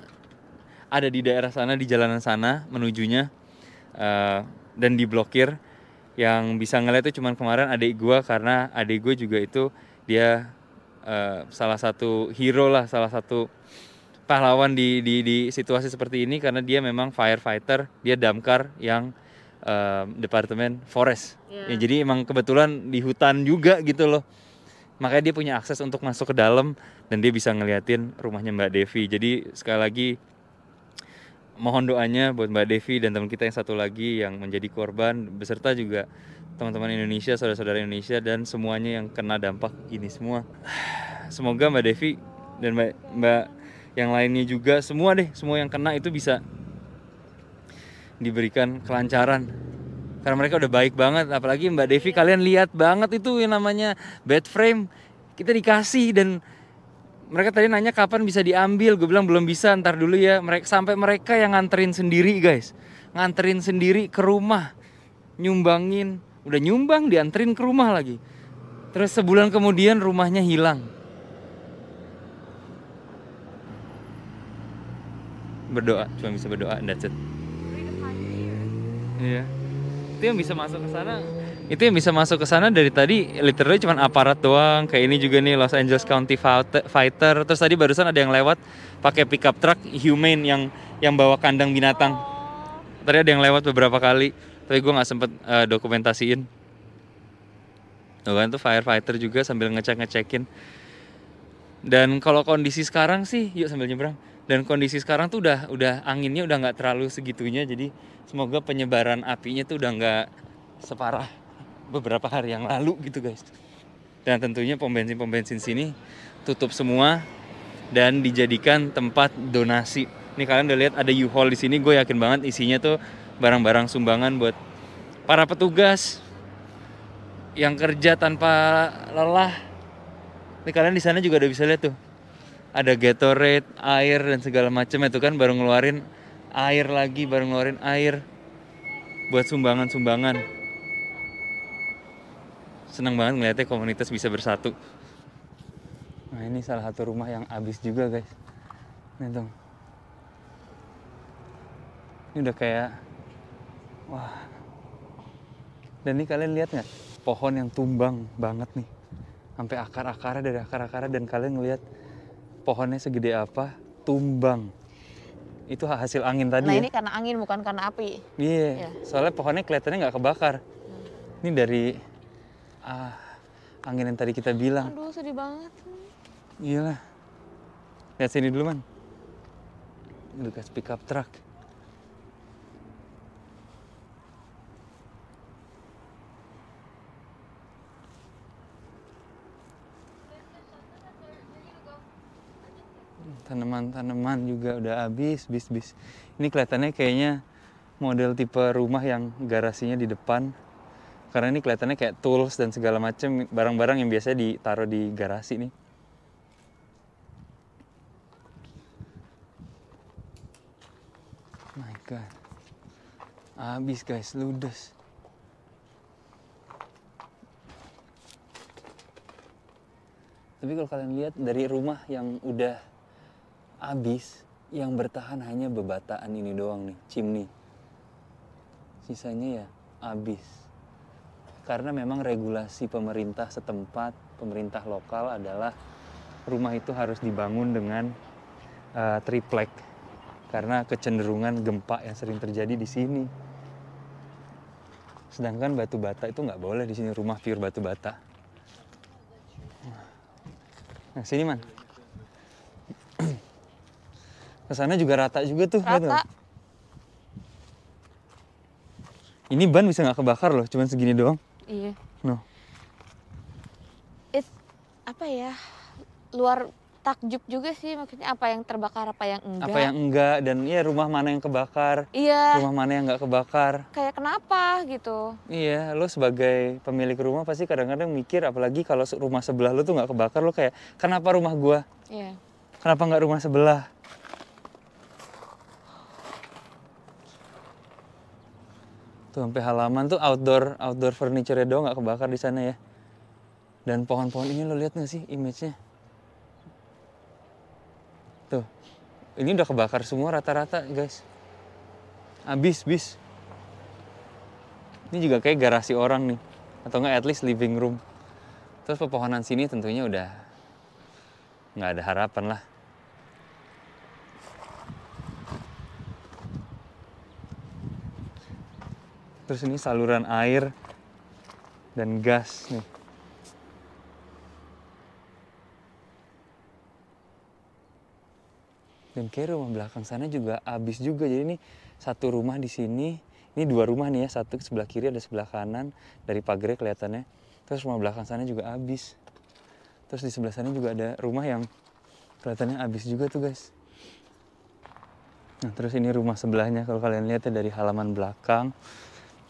ada di daerah sana, di jalanan sana menujunya, dan diblokir. Yang bisa ngeliat itu cuma kemarin adik gue, karena adik gue juga itu dia salah satu hero lah, salah satu pahlawan di situasi seperti ini, karena dia memang firefighter, dia damkar yang departemen forest. Ya, jadi emang kebetulan di hutan juga gitu loh, makanya dia punya akses untuk masuk ke dalam dan dia bisa ngeliatin rumahnya Mbak Devi. Jadi sekali lagi mohon doanya buat Mbak Devi dan teman kita yang satu lagi yang menjadi korban, beserta juga teman-teman Indonesia, saudara-saudara Indonesia dan semuanya yang kena dampak ini semua. semoga Mbak Devi dan Mbak yang lainnya juga, semua yang kena itu bisa diberikan kelancaran. Karena mereka udah baik banget, apalagi Mbak Devi, kalian lihat banget itu yang namanya bed frame. Kita dikasih dan mereka tadi nanya kapan bisa diambil, gue bilang belum bisa, ntar dulu ya. Sampai mereka yang nganterin sendiri guys, nganterin sendiri ke rumah, nyumbangin, udah nyumbang dianterin ke rumah lagi. Terus sebulan kemudian rumahnya hilang. Berdoa, cuma bisa berdoa, that's it. Iya. Itu yang bisa masuk ke sana dari tadi literally cuma aparat doang. Kayak ini juga nih, Los Angeles County Fighter. Terus tadi barusan ada yang lewat pakai pickup truck humane yang bawa kandang binatang. Tadi ada yang lewat beberapa kali, tapi gue nggak sempet dokumentasiin. Tuh kan, tuh firefighter juga sambil ngecekin. Dan kalau kondisi sekarang sih, yuk sambil nyebrang. Dan kondisi sekarang tuh udah anginnya udah nggak terlalu segitunya, jadi semoga penyebaran apinya tuh udah nggak separah beberapa hari yang lalu gitu guys. Dan tentunya pom bensin sini tutup semua dan dijadikan tempat donasi. Nih kalian udah lihat ada U-Haul di sini, gue yakin banget isinya tuh barang-barang sumbangan buat para petugas yang kerja tanpa lelah. Nih kalian di sana juga udah bisa lihat tuh. Ada Gatorade, air dan segala macam itu kan, baru ngeluarin air lagi, buat sumbangan-sumbangan. Senang banget ngeliatnya komunitas bisa bersatu. Nah ini salah satu rumah yang habis juga guys. Nih tuh. Ini udah kayak, wah. Dan ini kalian lihat nggak? Pohon yang tumbang banget nih. Sampai akar-akarnya, dan kalian ngelihat pohonnya segede apa, tumbang. Itu hasil angin tadi. Nah ya. ini karena angin bukan karena api. Iya, soalnya pohonnya kelihatannya nggak kebakar. Ini dari angin yang tadi kita bilang. Aduh sedih banget. Iyalah. Lihat sini dulu man. Bekas pickup truck. Tanaman-tanaman juga udah habis, bis. Ini kelihatannya kayaknya model tipe rumah yang garasinya di depan. Karena ini kelihatannya kayak tools dan segala macam barang-barang yang biasa ditaruh di garasi nih. My God. Habis guys, ludes. Tapi kalau kalian lihat dari rumah yang udah habis, yang bertahan hanya bebataan ini doang nih, chimney. Sisanya ya habis. Karena memang regulasi pemerintah setempat, pemerintah lokal adalah rumah itu harus dibangun dengan triplek. Karena kecenderungan gempa yang sering terjadi di sini. Sedangkan batu bata itu nggak boleh di sini, rumah pure batu bata. Nah sini man. Kesana juga rata juga tuh. Rata. Ini ban bisa nggak kebakar loh, cuman segini doang. Iya. No. Apa ya? Luar takjub juga sih, maksudnya apa yang terbakar, apa yang enggak. Apa yang enggak, dan ya rumah mana yang kebakar. Iya. Rumah mana yang nggak kebakar. Kayak kenapa gitu. Iya, lo sebagai pemilik rumah pasti kadang-kadang mikir, apalagi kalau rumah sebelah lo tuh nggak kebakar, lo kayak, kenapa rumah gua? Iya. Kenapa nggak rumah sebelah? Tuh sampai halaman tuh outdoor furniture doang nggak kebakar di sana ya. Dan pohon-pohon ini lo lihat nggak sih image-nya? Tuh, ini udah kebakar semua rata-rata guys. Habis, bis. Ini juga kayak garasi orang nih, atau nggak at least living room. Terus pepohonan sini tentunya udah nggak ada harapan lah. Terus ini saluran air dan gas nih. Dan kayak rumah belakang sana juga habis juga. Jadi ini satu rumah di sini, ini dua rumah nih ya, satu sebelah kiri ada sebelah kanan, dari pagarnya kelihatannya. Terus rumah belakang sana juga habis. Terus di sebelah sana juga ada rumah yang kelihatannya habis juga tuh guys. Nah terus ini rumah sebelahnya, kalau kalian lihat ya, dari halaman belakang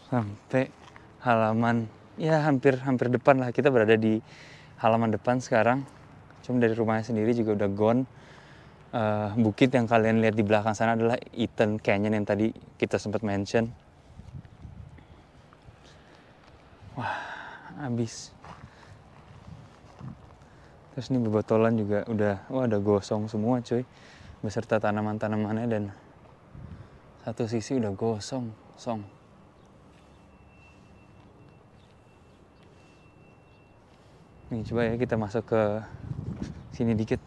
sampai halaman ya hampir depan lah. Kita berada di halaman depan sekarang. Cuma dari rumahnya sendiri juga udah gone. Bukit yang kalian lihat di belakang sana adalah Eaton Canyon yang tadi kita sempat mention. Wah, habis. Terus ini bebotolan juga udah gosong semua cuy. Beserta tanaman-tanamannya, dan satu sisi udah gosong. Nih coba ya kita masuk ke sini dikit.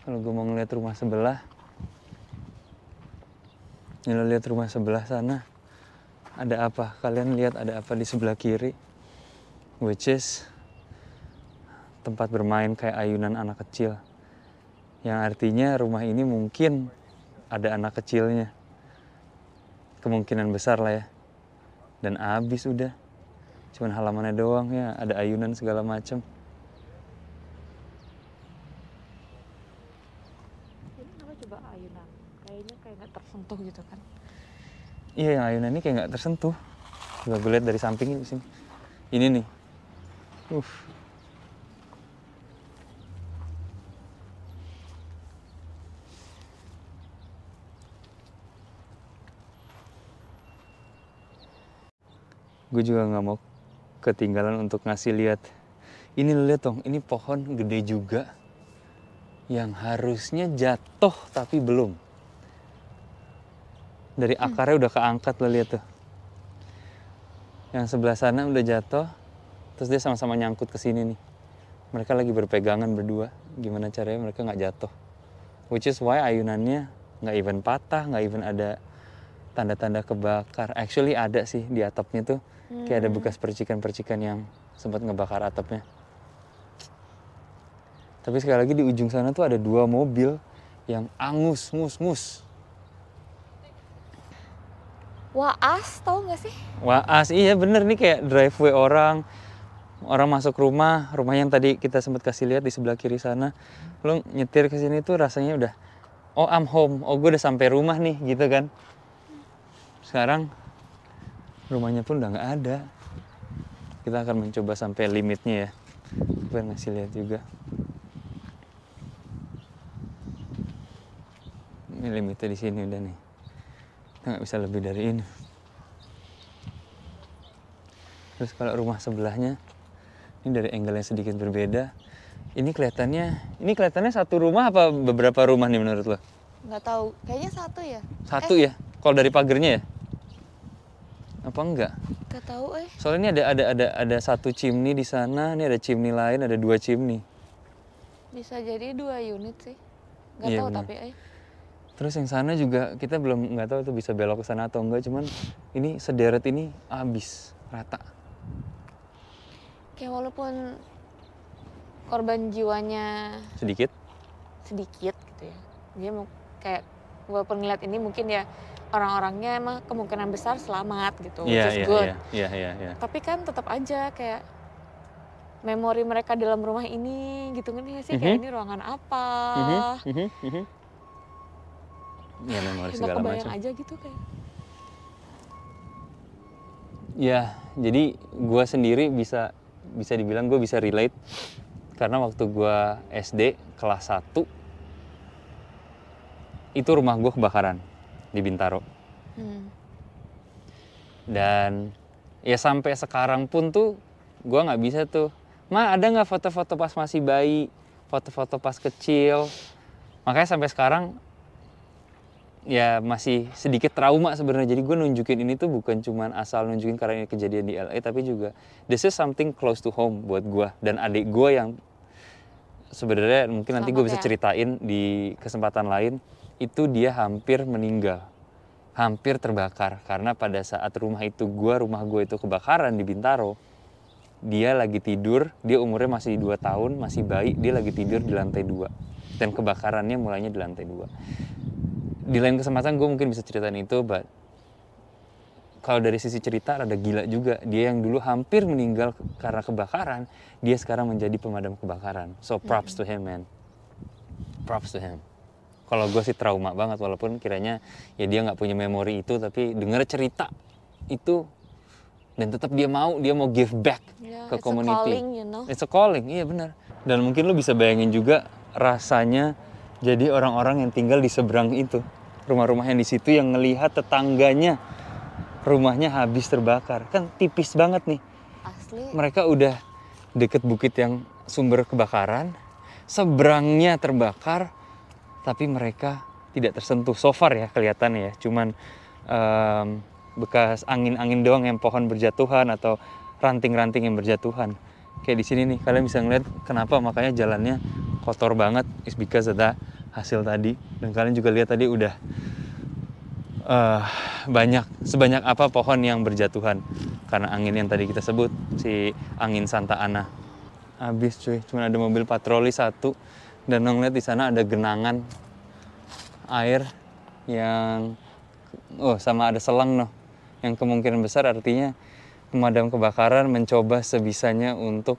Kalau gue mau ngeliat rumah sebelah, ini lo lihat rumah sebelah sana, ada apa? Kalian lihat ada apa di sebelah kiri? Which is tempat bermain kayak ayunan anak kecil. Yang artinya rumah ini mungkin ada anak kecilnya. Kemungkinan besar lah ya. Dan habis udah. Cuman halamannya doang ya, ada ayunan segala macam. Coba ayunan, kayaknya kayak nggak tersentuh gitu kan? Iya, yang ayunan ini kayak nggak tersentuh. Coba gue lihat dari samping ini sini. Ini nih. Gue juga nggak mau ketinggalan untuk ngasih lihat. Ini lo lihat dong, ini pohon gede juga. Yang harusnya jatuh tapi belum. Dari akarnya udah keangkat, lo lihat tuh. Yang sebelah sana udah jatuh, terus dia sama-sama nyangkut ke sini nih. Mereka lagi berpegangan berdua. Gimana caranya mereka nggak jatuh? Which is why ayunannya nggak even patah, nggak even ada tanda-tanda kebakar. Actually ada sih di atapnya tuh, kayak ada bekas percikan-percikan yang sempat ngebakar atapnya. Tapi sekali lagi di ujung sana tuh ada 2 mobil yang angus, mus. Waas, tau gak sih? Waas, iya bener nih, kayak driveway orang masuk rumah yang tadi kita sempat kasih lihat di sebelah kiri sana. Lo nyetir ke sini tuh rasanya udah, oh I'm home, oh gue udah sampai rumah nih gitu kan. Sekarang rumahnya pun udah nggak ada. Kita akan mencoba sampai limitnya ya. Gue ngasih lihat juga. Ini limitnya di sini udah nih. Kita nggak bisa lebih dari ini. Terus kalau rumah sebelahnya, ini dari angle yang sedikit berbeda. Ini kelihatannya satu rumah apa beberapa rumah nih menurut lo? Nggak tahu, kayaknya satu ya. Satu ya? Kalau dari pagernya ya? Apa enggak? Nggak tahu Soalnya ini ada satu chimney di sana, ini ada chimney lain, ada 2 chimney. Bisa jadi 2 unit sih. Nggak Iya, tahu benar. tapi Terus yang sana juga kita belum nggak tahu itu bisa belok ke sana atau enggak, cuman ini sederet ini habis rata. kayak walaupun korban jiwanya Sedikit. gitu ya, dia mau kayak walaupun ngeliat ini mungkin ya orang-orangnya emang kemungkinan besar selamat gitu, which is good. Iya. Tapi kan tetap aja kayak memori mereka dalam rumah ini gitu kan ya sih, kayak ini ruangan apa. Ya memori Nggak segala kebayang macam. aja gitu kayak. Ya, jadi gue sendiri bisa dibilang gue bisa relate. Karena waktu gue SD kelas 1, itu rumah gue kebakaran di Bintaro. Dan ya sampai sekarang pun tuh gue nggak bisa tuh. Ma, ada nggak foto-foto pas masih bayi, foto-foto pas kecil? Makanya sampai sekarang ya masih sedikit trauma sebenarnya. Jadi gue nunjukin ini tuh bukan cuman asal nunjukin karena ini kejadian di LA, tapi juga this is something close to home buat gue dan adik gue yang sebenarnya mungkin nanti gue bisa ceritain di kesempatan lain. Itu dia hampir meninggal, hampir terbakar karena pada saat rumah gue itu kebakaran di Bintaro, dia lagi tidur, dia umurnya masih 2 tahun, masih bayi, dia lagi tidur di lantai 2 dan kebakarannya mulainya di lantai 2. Di lain kesempatan gue mungkin bisa ceritain itu, kalau dari sisi cerita rada gila juga. Dia yang dulu hampir meninggal karena kebakaran, dia sekarang menjadi pemadam kebakaran. So props to him, man. Props to him. Kalau gue sih trauma banget, walaupun kiranya ya dia nggak punya memori itu, tapi denger cerita itu dan tetap dia mau give back ke community. It's a calling, you know. It's a calling, iya benar. Dan mungkin lo bisa bayangin juga rasanya jadi orang-orang yang tinggal di seberang itu, rumah-rumah yang di situ yang ngelihat tetangganya rumahnya habis terbakar, kan tipis banget nih. Asli. Mereka udah deket bukit yang sumber kebakaran, seberangnya terbakar, tapi mereka tidak tersentuh. So far ya kelihatannya ya, cuman bekas angin-angin doang yang pohon berjatuhan atau ranting-ranting yang berjatuhan. Kayak di sini nih, kalian bisa ngeliat kenapa makanya jalannya kotor banget, is because of that hasil tadi. Dan kalian juga lihat tadi udah sebanyak apa pohon yang berjatuhan karena angin yang tadi kita sebut, si angin Santa Ana. Habis cuy, cuma ada mobil patroli satu dan ngeliat di sana ada genangan air yang sama ada selang noh, yang kemungkinan besar artinya pemadam kebakaran mencoba sebisanya untuk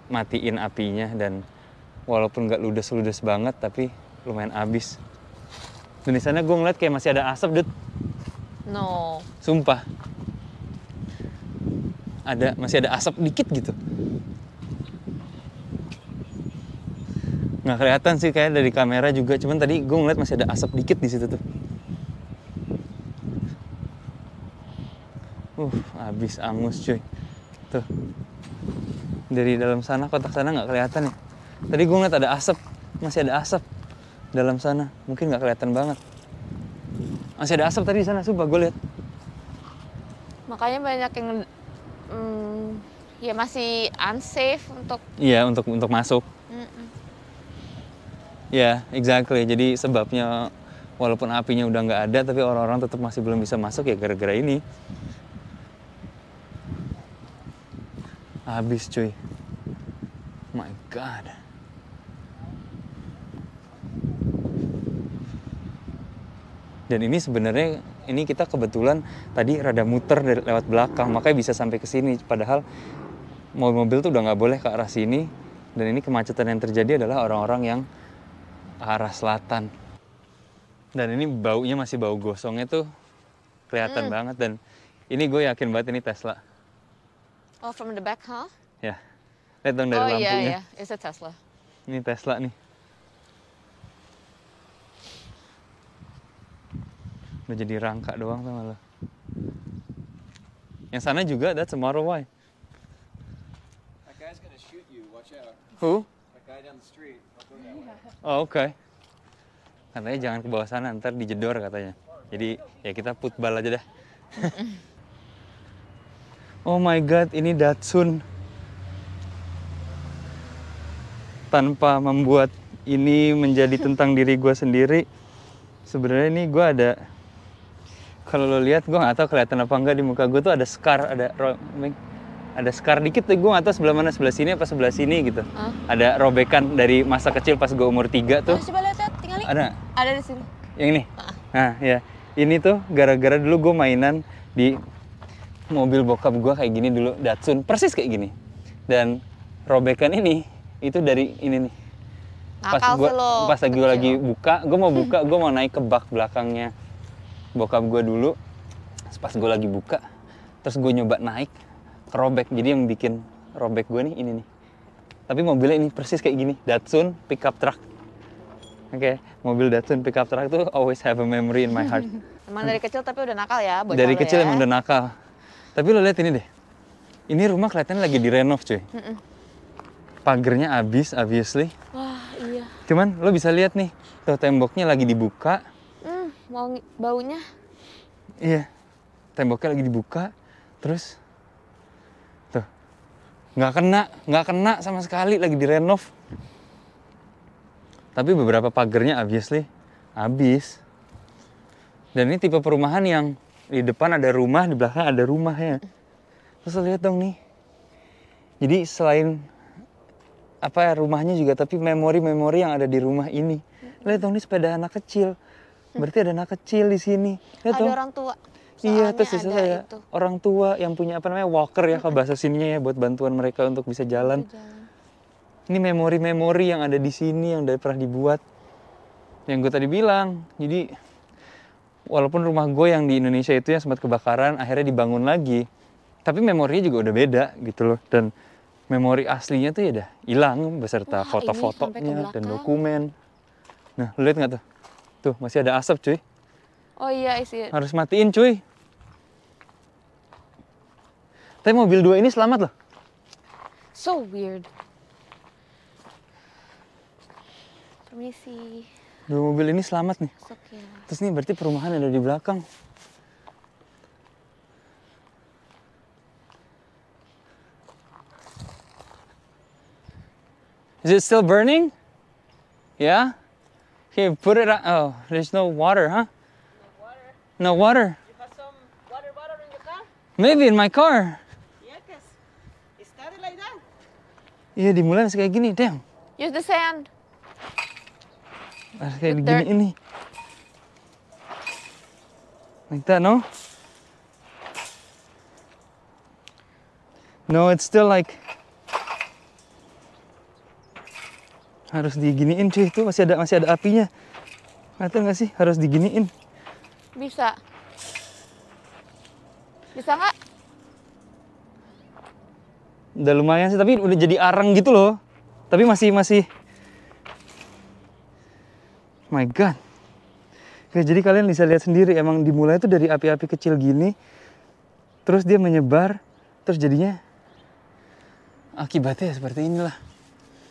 matiin apinya, dan walaupun nggak ludes-ludes banget tapi lumayan abis. Dan di sana gue ngeliat kayak masih ada asap, Dut. No. Sumpah. Masih ada asap dikit gitu. Nggak kelihatan sih kayak dari kamera juga, cuman tadi gue ngeliat masih ada asap dikit di situ tuh. Habis angus cuy. Tuh. Dari dalam sana, kotak sana nggak kelihatan ya. Tadi gue ngeliat ada asap, masih ada asap dalam sana, mungkin nggak kelihatan banget. Masih ada asap tadi di sana, sumpah gue lihat. Makanya banyak yang ya masih unsafe untuk. Iya, untuk masuk. Ya, exactly. Jadi sebabnya walaupun apinya udah nggak ada, tapi orang-orang tetap masih belum bisa masuk ya gara-gara ini. Habis cuy. My God. Dan ini sebenarnya kita kebetulan tadi rada muter dari lewat belakang, makanya bisa sampai ke sini. Padahal mobil tuh udah nggak boleh ke arah sini. Dan ini kemacetan yang terjadi adalah orang-orang yang ke arah selatan. Dan ini baunya masih bau gosongnya tuh kelihatan banget. Dan ini gue yakin banget ini Tesla. Oh, from the back, huh? Ya, lihat dong dari lampunya. Oh iya, it's a Tesla. Ini Tesla nih. Udah jadi rangka doang tuh malah. Yang sana juga, that's a Model Y. That guy's gonna shoot you, watch out. Who? That guy down the street. I'll go that way. Oh, oke. Okay. Katanya jangan ke bawah sana, ntar dijedor katanya. Jadi ya kita putbal aja dah. Oh my God, ini Datsun. Tanpa membuat ini menjadi tentang diri gue sendiri, sebenarnya ini gue ada, kalau lo lihat gue nggak tahu kelihatan apa enggak di muka gue tuh ada scar, ada scar dikit tuh, gue nggak tahu sebelah mana, sebelah sini apa sebelah sini gitu. Ada robekan dari masa kecil pas gue umur 3 tuh. Coba lihat, tinggalin. Ada di sini. Yang ini. Nah ya, ini tuh gara-gara dulu gue mainan di mobil bokap gue kayak gini dulu, Datsun, persis kayak gini. Dan robekan ini itu dari ini nih. Pas gue lagi buka, gue mau naik ke bak belakangnya bokap gue dulu. Pas gue lagi buka, terus gue nyoba naik, kerobek. Jadi yang bikin robek gue nih ini nih. Tapi mobilnya ini persis kayak gini, Datsun pickup truck. Oke, mobil Datsun pickup truck tuh always have a memory in my heart. Emang dari kecil tapi udah nakal ya, bocah. Dari kecil ya? Emang udah nakal. Tapi lo lihat ini deh. Ini rumah kelihatannya lagi direnov cuy. Pagernya habis, obviously. Wah, iya. Cuman lo bisa lihat nih, tuh temboknya lagi dibuka. Mau baunya? Iya, temboknya lagi dibuka, terus tuh nggak kena sama sekali, lagi direnov. Tapi beberapa pagernya obviously habis. Dan ini tipe perumahan yang di depan ada rumah, di belakang ada rumah ya. Terus lihat dong nih. Jadi selain rumahnya juga, tapi memori-memori yang ada di rumah ini. Lihat dong nih sepeda anak kecil. Berarti ada anak kecil di sini. Lihat ada dong. orang tua. Iya, Soalnya terus sisa ada saya itu. orang tua yang punya apa namanya walker ya kalau bahasa sininya ya buat bantuan mereka untuk bisa jalan. Bisa jalan. Ini memori-memori yang ada di sini yang udah pernah dibuat. Yang gue tadi bilang. Jadi walaupun rumah gue yang di Indonesia itu yang sempat kebakaran akhirnya dibangun lagi. Tapi memorinya juga udah beda gitu loh. Dan memori aslinya tuh ya udah hilang beserta Wah, ini sampai ke foto-fotonya dan belakang. dokumen. Nah, lu lihat nggak tuh? Tuh, masih ada asap cuy. Oh iya, I see it. Harus matiin cuy. Tapi mobil 2 ini selamat loh. So weird. Permisi. 2 mobil ini selamat nih. Masuk ya. Terus nih berarti perumahan ada di belakang. Is it still burning? Yeah? Okay, put it on. Oh, there's no water, huh? No water. You have some water bottle in your car? Maybe in my car. Yeah, because it started like that. Iya, dimulai masih kayak gini, damn. Use the sand. Harus kayak With gini dirt. ini. Like that, no? No, it's still like harus diginiin cuy, itu masih ada apinya. Ngerti nggak sih? Harus diginiin. Bisa. Bisa nggak? Udah lumayan sih, tapi udah jadi arang gitu loh. Tapi masih my god. Oke, jadi kalian bisa lihat sendiri emang dimulai itu dari api-api kecil gini. Terus dia menyebar, terus jadinya akibatnya seperti inilah.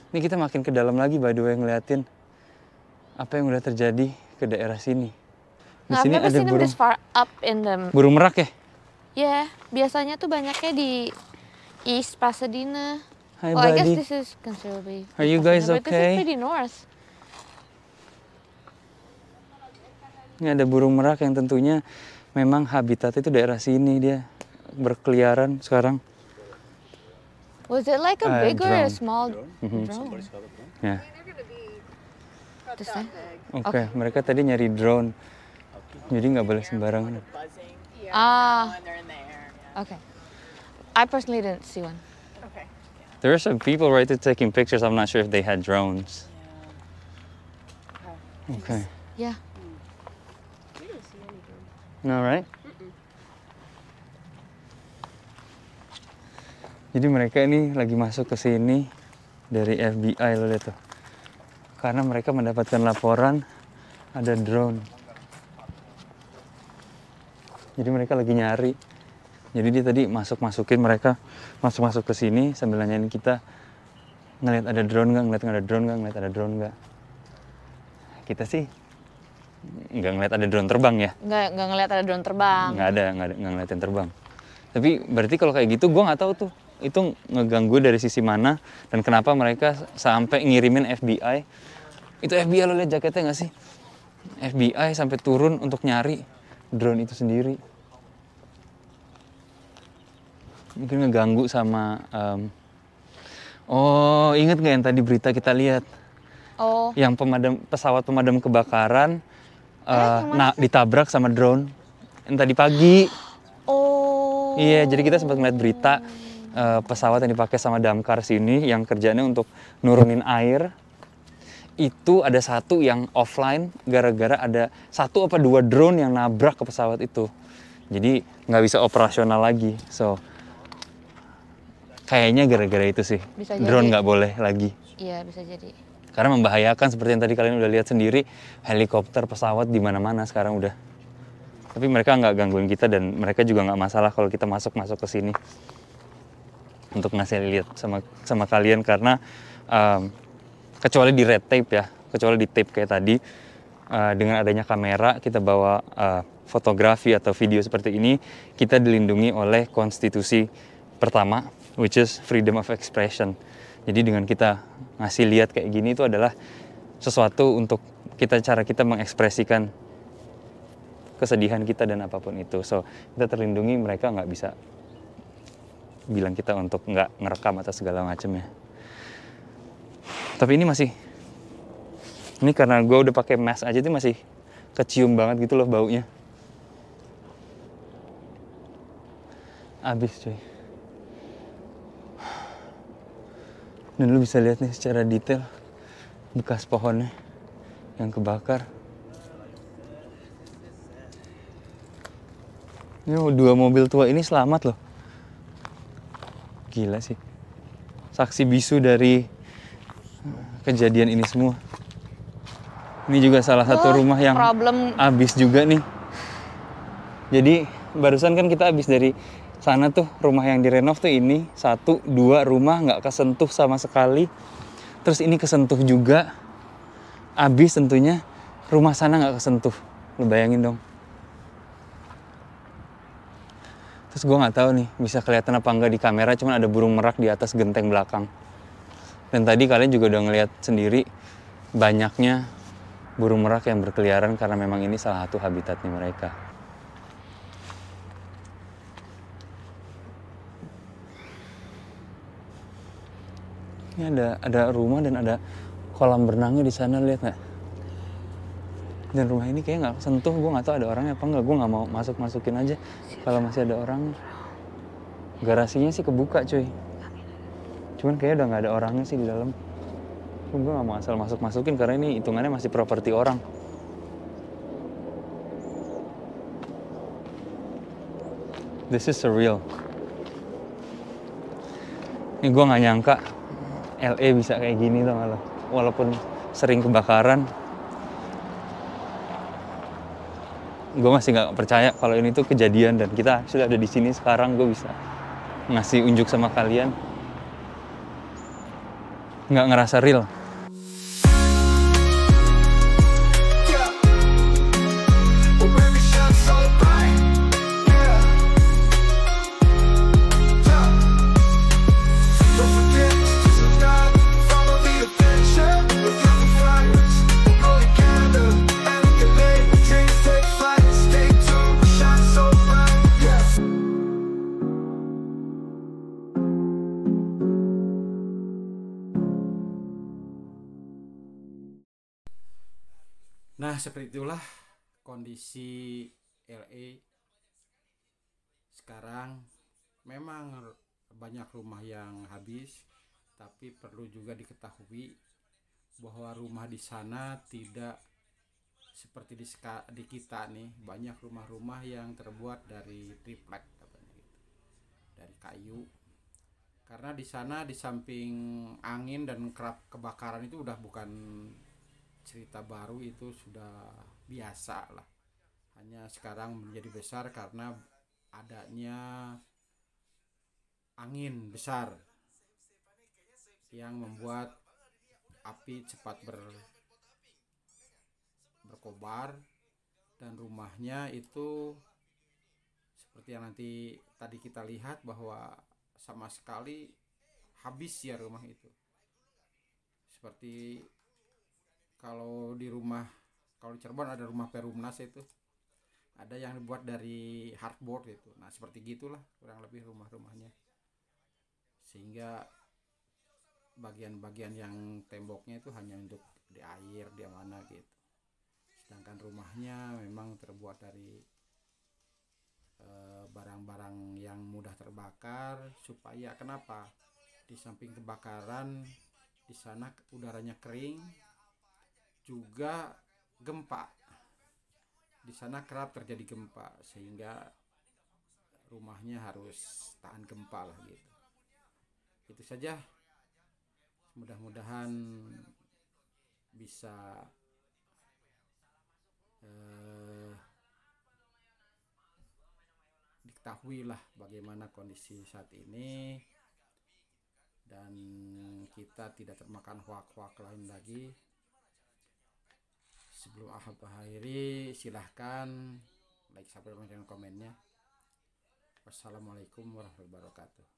Ini kita makin ke dalam lagi by the way ngeliatin apa yang udah terjadi ke daerah sini. Di Nah, I've sini never ada seen them this far up in the... burung merak ya? Yeah, biasanya tuh banyaknya di East Pasadena. Hi Well, I guess buddy. this is considerably Are you East guys Pasadena, but this okay? is pretty north. Ini ada burung merak yang tentunya memang habitat itu daerah sini, dia berkeliaran sekarang. Was it like a big or a drone. small Mhm. drone? Ya. The same? Oke, mereka tadi nyari drone. Jadi nggak boleh sembarangan. Buzzing. Ah, And they're in the air. okay. I personally didn't see one. Okay. There are some people right there taking pictures. I'm not sure if they had drones. Okay. Yeah. No, right? Jadi mereka ini lagi masuk ke sini dari FBI, lo lihat tuh. Karena mereka mendapatkan laporan ada drone. Jadi mereka lagi nyari. Jadi dia tadi masukin mereka masuk ke sini sambil nanyain kita ngeliat ada drone nggak, ngeliat ada drone nggak, ngeliat ada drone nggak. Kita sih nggak ngeliat ada drone terbang ya. Nggak ngeliat ada drone terbang. Nggak ngeliatin terbang. Tapi berarti kalau kayak gitu gue nggak tahu tuh itu ngeganggu dari sisi mana dan kenapa mereka sampai ngirimin FBI. Itu FBI, lo lihat jaketnya nggak sih? FBI sampai turun untuk nyari drone itu sendiri. Mungkin ngeganggu sama oh, inget nggak yang tadi berita kita lihat? Oh, Yang pesawat pemadam kebakaran yang mana ditabrak sama drone yang tadi pagi. oh. Iya, jadi kita sempat ngeliat berita pesawat yang dipakai sama damkar sini yang kerjanya untuk nurunin air. Itu ada satu yang offline gara-gara ada 1 apa 2 drone yang nabrak ke pesawat itu. Jadi nggak bisa operasional lagi. So kayaknya gara-gara itu sih. Bisa Drone jadi. nggak boleh lagi. Iya, bisa jadi. Karena membahayakan seperti yang tadi kalian udah lihat sendiri, helikopter, pesawat di mana-mana sekarang udah. Tapi mereka nggak gangguin kita dan mereka juga nggak masalah kalau kita masuk ke sini untuk ngasih lihat sama kalian karena kecuali di red tape ya, kecuali di tape kayak tadi dengan adanya kamera kita bawa fotografi atau video seperti ini, kita dilindungi oleh konstitusi pertama, which is freedom of expression. Jadi dengan kita ngasih lihat kayak gini itu adalah sesuatu untuk cara kita mengekspresikan kesedihan kita dan apapun itu. So kita terlindungi, mereka nggak bisa bilang kita untuk nggak ngerekam atau segala macam ya. Tapi ini karena gue udah pakai mask aja tuh masih kecium banget gitu loh baunya. habis cuy. Dan lu bisa lihat nih secara detail bekas pohonnya yang kebakar. Ini 2 mobil tua ini selamat loh. Gila sih. Saksi bisu dari kejadian ini semua. Ini juga salah satu rumah yang habis juga nih. Jadi barusan kan kita habis dari sana tuh, rumah yang direnov tuh ini 1, 2 rumah nggak kesentuh sama sekali. Terus ini kesentuh juga, habis tentunya. Rumah sana nggak kesentuh, lu bayangin dong. Terus gue nggak tahu nih bisa kelihatan apa enggak di kamera, cuman ada burung merak di atas genteng belakang. Dan tadi kalian juga udah ngeliat sendiri banyaknya burung merak yang berkeliaran karena memang ini salah satu habitatnya mereka. Ini ada rumah dan ada kolam berenangnya di sana, lihat nggak? Dan rumah ini kayaknya nggak sentuh, gue nggak tahu ada orangnya apa nggak. Gue nggak mau masukin aja kalau masih ada orang. Garasinya sih kebuka cuy, cuman kayaknya udah nggak ada orangnya sih di dalam. Gue nggak mau asal masukin karena ini hitungannya masih properti orang. This is surreal. Ini gue nggak nyangka LA bisa kayak gini tau gak lo. Walaupun sering kebakaran, gue masih nggak percaya kalau ini tuh kejadian dan kita sudah ada di sini sekarang. Gue bisa ngasih unjuk sama kalian, nggak ngerasa real. Nah, seperti itulah kondisi LA sekarang. Memang banyak rumah yang habis, tapi perlu juga diketahui bahwa rumah di sana tidak seperti di kita nih. Banyak rumah-rumah yang terbuat dari triplek katanya gitu, dari kayu. Karena di sana di samping angin dan kerap kebakaran itu udah bukan cerita baru, itu sudah biasa lah. Hanya sekarang menjadi besar karena adanya angin besar yang membuat api cepat berkobar, dan rumahnya itu seperti yang nanti tadi kita lihat bahwa sama sekali habis ya rumah itu. Seperti kalau di Cirebon ada rumah Perumnas, itu ada yang dibuat dari hardboard itu. Nah, seperti gitulah kurang lebih rumah-rumahnya. Sehingga bagian-bagian yang temboknya itu hanya untuk di air, di mana gitu. Sedangkan rumahnya memang terbuat dari barang-barang yang mudah terbakar, supaya kenapa? Di samping kebakaran, di sana udaranya kering, juga gempa. Di sana kerap terjadi gempa, sehingga rumahnya harus tahan gempa lah gitu. Itu saja. Mudah-mudahan bisa diketahui lah bagaimana kondisi saat ini, dan kita tidak termakan hoak-hoak lain lagi. Sebelum akhiri, silahkan like, subscribe, dan komennya. Wassalamualaikum warahmatullahi wabarakatuh.